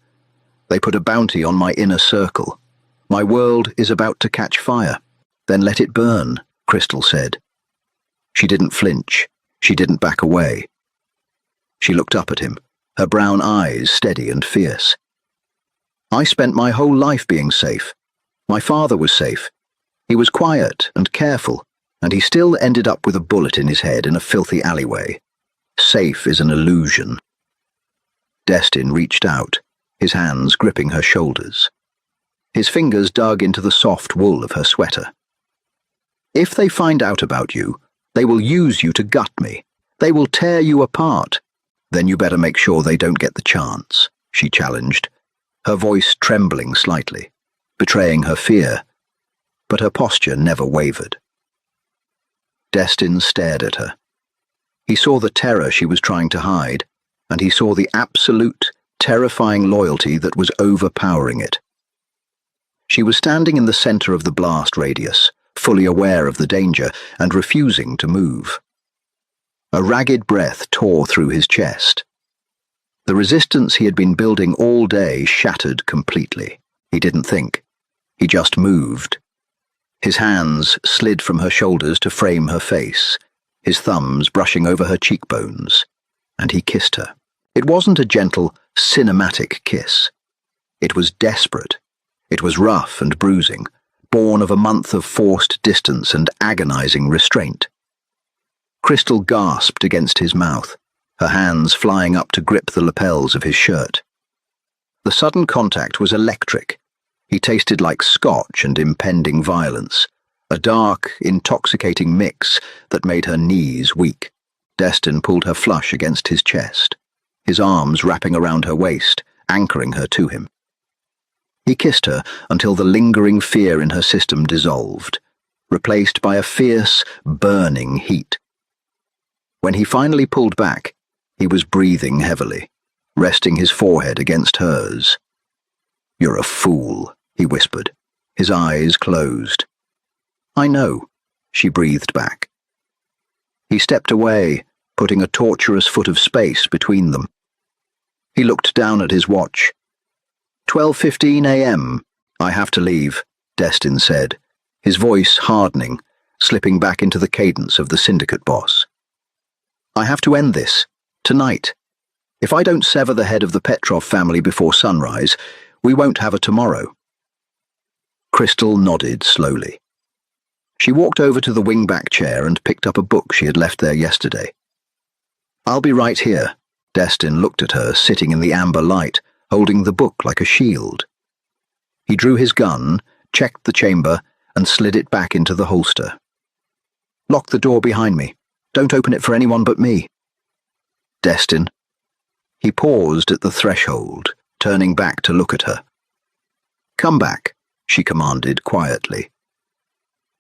They put a bounty on my inner circle. My world is about to catch fire. Then let it burn," Crystal said. She didn't flinch. She didn't back away. She looked up at him, her brown eyes steady and fierce. "I spent my whole life being safe. My father was safe. He was quiet and careful, and he still ended up with a bullet in his head in a filthy alleyway. Safe is an illusion." Destin reached out, his hands gripping her shoulders. His fingers dug into the soft wool of her sweater. "If they find out about you, they will use you to gut me. They will tear you apart. Then you better make sure they don't get the chance," she challenged, her voice trembling slightly, betraying her fear, but her posture never wavered. Destin stared at her. He saw the terror she was trying to hide, and he saw the absolute, terrifying loyalty that was overpowering it. She was standing in the center of the blast radius, fully aware of the danger and refusing to move. A ragged breath tore through his chest. The resistance he had been building all day shattered completely. He didn't think. He just moved. His hands slid from her shoulders to frame her face, his thumbs brushing over her cheekbones, and he kissed her. It wasn't a gentle, cinematic kiss. It was desperate. It was rough and bruising, born of a month of forced distance and agonizing restraint. Crystal gasped against his mouth, her hands flying up to grip the lapels of his shirt. The sudden contact was electric. He tasted like scotch and impending violence, a dark, intoxicating mix that made her knees weak. Destin pulled her flush against his chest, his arms wrapping around her waist, anchoring her to him. He kissed her until the lingering fear in her system dissolved, replaced by a fierce, burning heat. When he finally pulled back, he was breathing heavily, resting his forehead against hers. "You're a fool," he whispered, his eyes closed. "I know," she breathed back. He stepped away, putting a tortuous foot of space between them. He looked down at his watch. 12:15 a.m. "I have to leave," Destin said, his voice hardening, slipping back into the cadence of the syndicate boss. "I have to end this, tonight. If I don't sever the head of the Petrov family before sunrise, we won't have a tomorrow." Crystal nodded slowly. She walked over to the wingback chair and picked up a book she had left there yesterday. "I'll be right here." Destin looked at her, sitting in the amber light, holding the book like a shield. He drew his gun, checked the chamber, and slid it back into the holster. "Lock the door behind me. Don't open it for anyone but me." "Destin." He paused at the threshold, turning back to look at her. "Come back," she commanded quietly.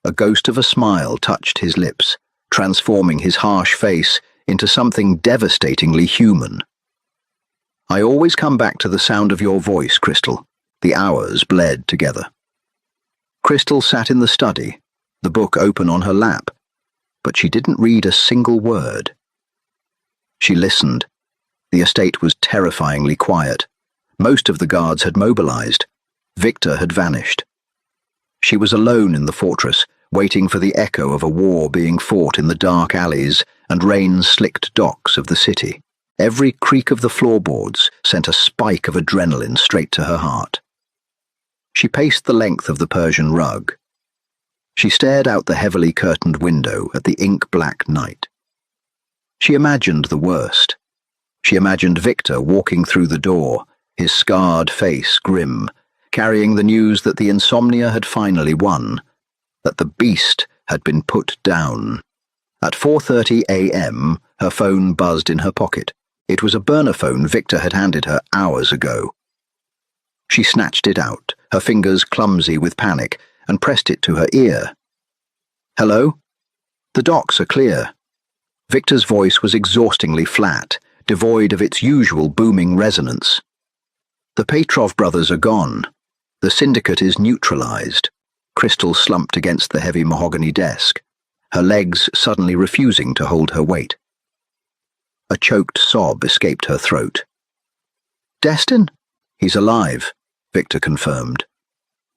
A ghost of a smile touched his lips, transforming his harsh face into something devastatingly human. "I always come back to the sound of your voice, Crystal." The hours bled together. Crystal sat in the study, the book open on her lap, but she didn't read a single word. She listened. The estate was terrifyingly quiet. Most of the guards had mobilized. Victor had vanished. She was alone in the fortress, waiting for the echo of a war being fought in the dark alleys and rain-slicked docks of the city. Every creak of the floorboards sent a spike of adrenaline straight to her heart. She paced the length of the Persian rug. She stared out the heavily curtained window at the ink-black night. She imagined the worst. She imagined Victor walking through the door, his scarred face grim, carrying the news that the insomnia had finally won, that the beast had been put down. At 4:30 a.m., her phone buzzed in her pocket. It was a burner phone Victor had handed her hours ago. She snatched it out, her fingers clumsy with panic, and pressed it to her ear. "Hello? The docks are clear." Victor's voice was exhaustingly flat, devoid of its usual booming resonance. "The Petrov brothers are gone. The syndicate is neutralized." Crystal slumped against the heavy mahogany desk, her legs suddenly refusing to hold her weight. A choked sob escaped her throat. "Destin? He's alive," Victor confirmed.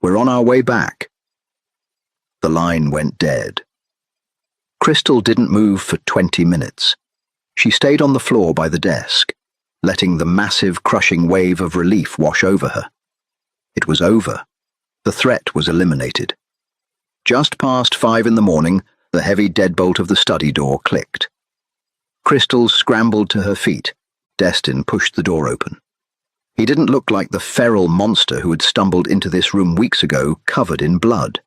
"We're on our way back." The line went dead. Crystal didn't move for 20 minutes. She stayed on the floor by the desk, letting the massive, crushing wave of relief wash over her. It was over. The threat was eliminated. Just past 5 in the morning, the heavy deadbolt of the study door clicked. Crystal scrambled to her feet. Destin pushed the door open. He didn't look like the feral monster who had stumbled into this room weeks ago, covered in blood.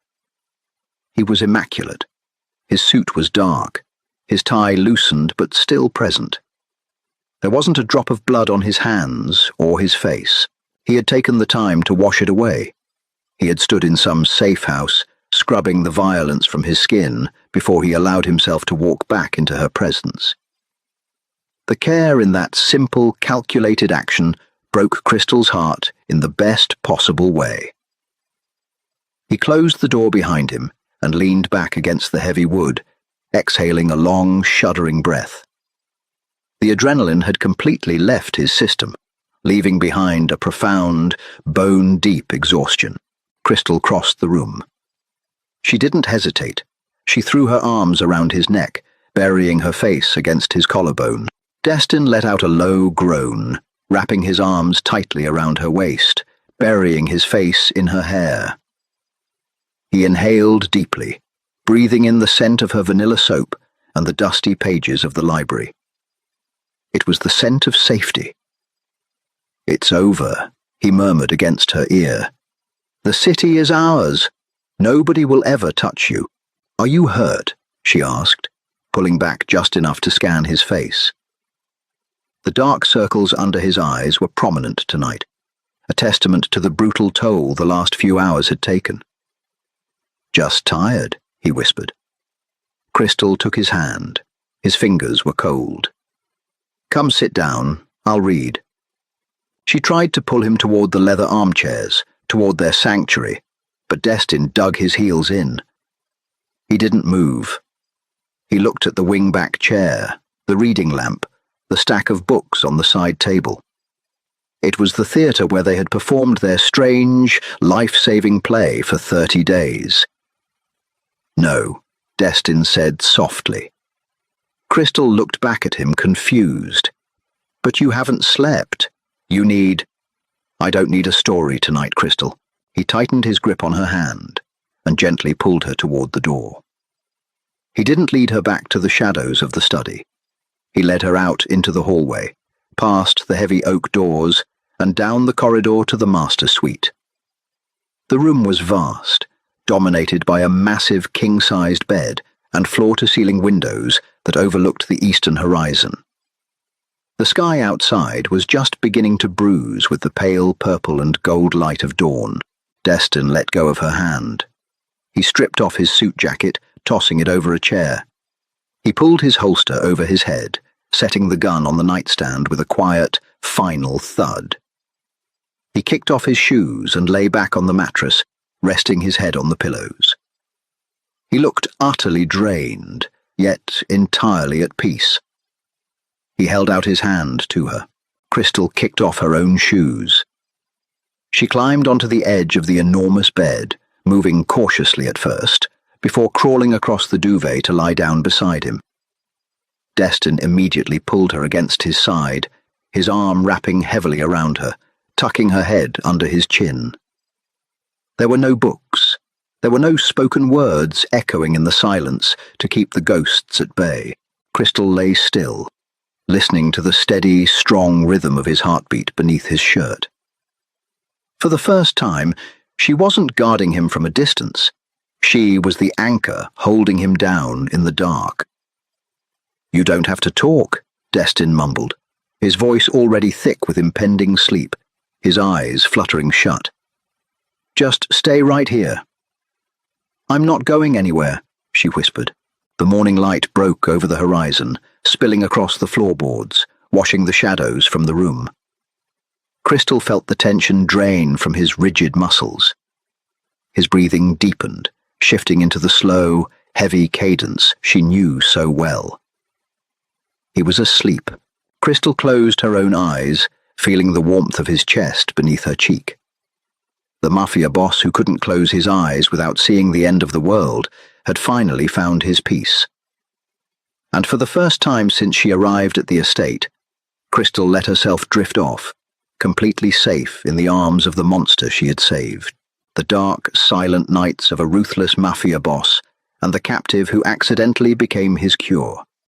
He was immaculate. His suit was dark, his tie loosened but still present. There wasn't a drop of blood on his hands or his face. He had taken the time to wash it away. He had stood in some safe house, scrubbing the violence from his skin before he allowed himself to walk back into her presence. The care in that simple, calculated action broke Crystal's heart in the best possible way. He closed the door behind him and leaned back against the heavy wood, exhaling a long, shuddering breath. The adrenaline had completely left his system, leaving behind a profound, bone-deep exhaustion. Crystal crossed the room. She didn't hesitate. She threw her arms around his neck, burying her face against his collarbone. Destin let out a low groan, wrapping his arms tightly around her waist, burying his face in her hair. He inhaled deeply, breathing in the scent of her vanilla soap and the dusty pages of the library. It was the scent of safety. "It's over," he murmured against her ear. "The city is ours. Nobody will ever touch you." "Are you hurt?" she asked, pulling back just enough to scan his face. The dark circles under his eyes were prominent tonight, a testament to the brutal toll the last few hours had taken. "Just tired," he whispered. Crystal took his hand. His fingers were cold. "Come sit down. I'll read." She tried to pull him toward the leather armchairs, toward their sanctuary, but Destin dug his heels in. He didn't move. He looked at the wing-back chair, the reading lamp, the stack of books on the side table. It was the theatre where they had performed their strange, life-saving play for 30 days. "No," Destin said softly. Crystal looked back at him, confused. "But you haven't slept. You need—" "I don't need a story tonight, Crystal." He tightened his grip on her hand and gently pulled her toward the door. He didn't lead her back to the shadows of the study. He led her out into the hallway, past the heavy oak doors, and down the corridor to the master suite. The room was vast, dominated by a massive king-sized bed and floor-to-ceiling windows that overlooked the eastern horizon. The sky outside was just beginning to bruise with the pale purple and gold light of dawn. Destin let go of her hand. He stripped off his suit jacket, tossing it over a chair. He pulled his holster over his head, setting the gun on the nightstand with a quiet, final thud. He kicked off his shoes and lay back on the mattress, resting his head on the pillows. He looked utterly drained, yet entirely at peace. He held out his hand to her. Crystal kicked off her own shoes. She climbed onto the edge of the enormous bed, moving cautiously at first, before crawling across the duvet to lie down beside him. Destin immediately pulled her against his side, his arm wrapping heavily around her, tucking her head under his chin. There were no books. There were no spoken words echoing in the silence to keep the ghosts at bay. Crystal lay still, listening to the steady, strong rhythm of his heartbeat beneath his shirt. For the first time, she wasn't guarding him from a distance. She was the anchor holding him down in the dark. "You don't have to talk," Destin mumbled, his voice already thick with impending sleep, his eyes fluttering shut. "Just stay right here." "I'm not going anywhere," she whispered. The morning light broke over the horizon, spilling across the floorboards, washing the shadows from the room. Crystal felt the tension drain from his rigid muscles. His breathing deepened, shifting into the slow, heavy cadence she knew so well. He was asleep. Crystal closed her own eyes, feeling the warmth of his chest beneath her cheek. The Mafia boss who couldn't close his eyes without seeing the end of the world had finally found his peace. And for the first time since she arrived at the estate, Crystal let herself drift off, completely safe in the arms of the monster she had saved. The dark, silent nights of a ruthless Mafia boss and the captive who accidentally became his cure.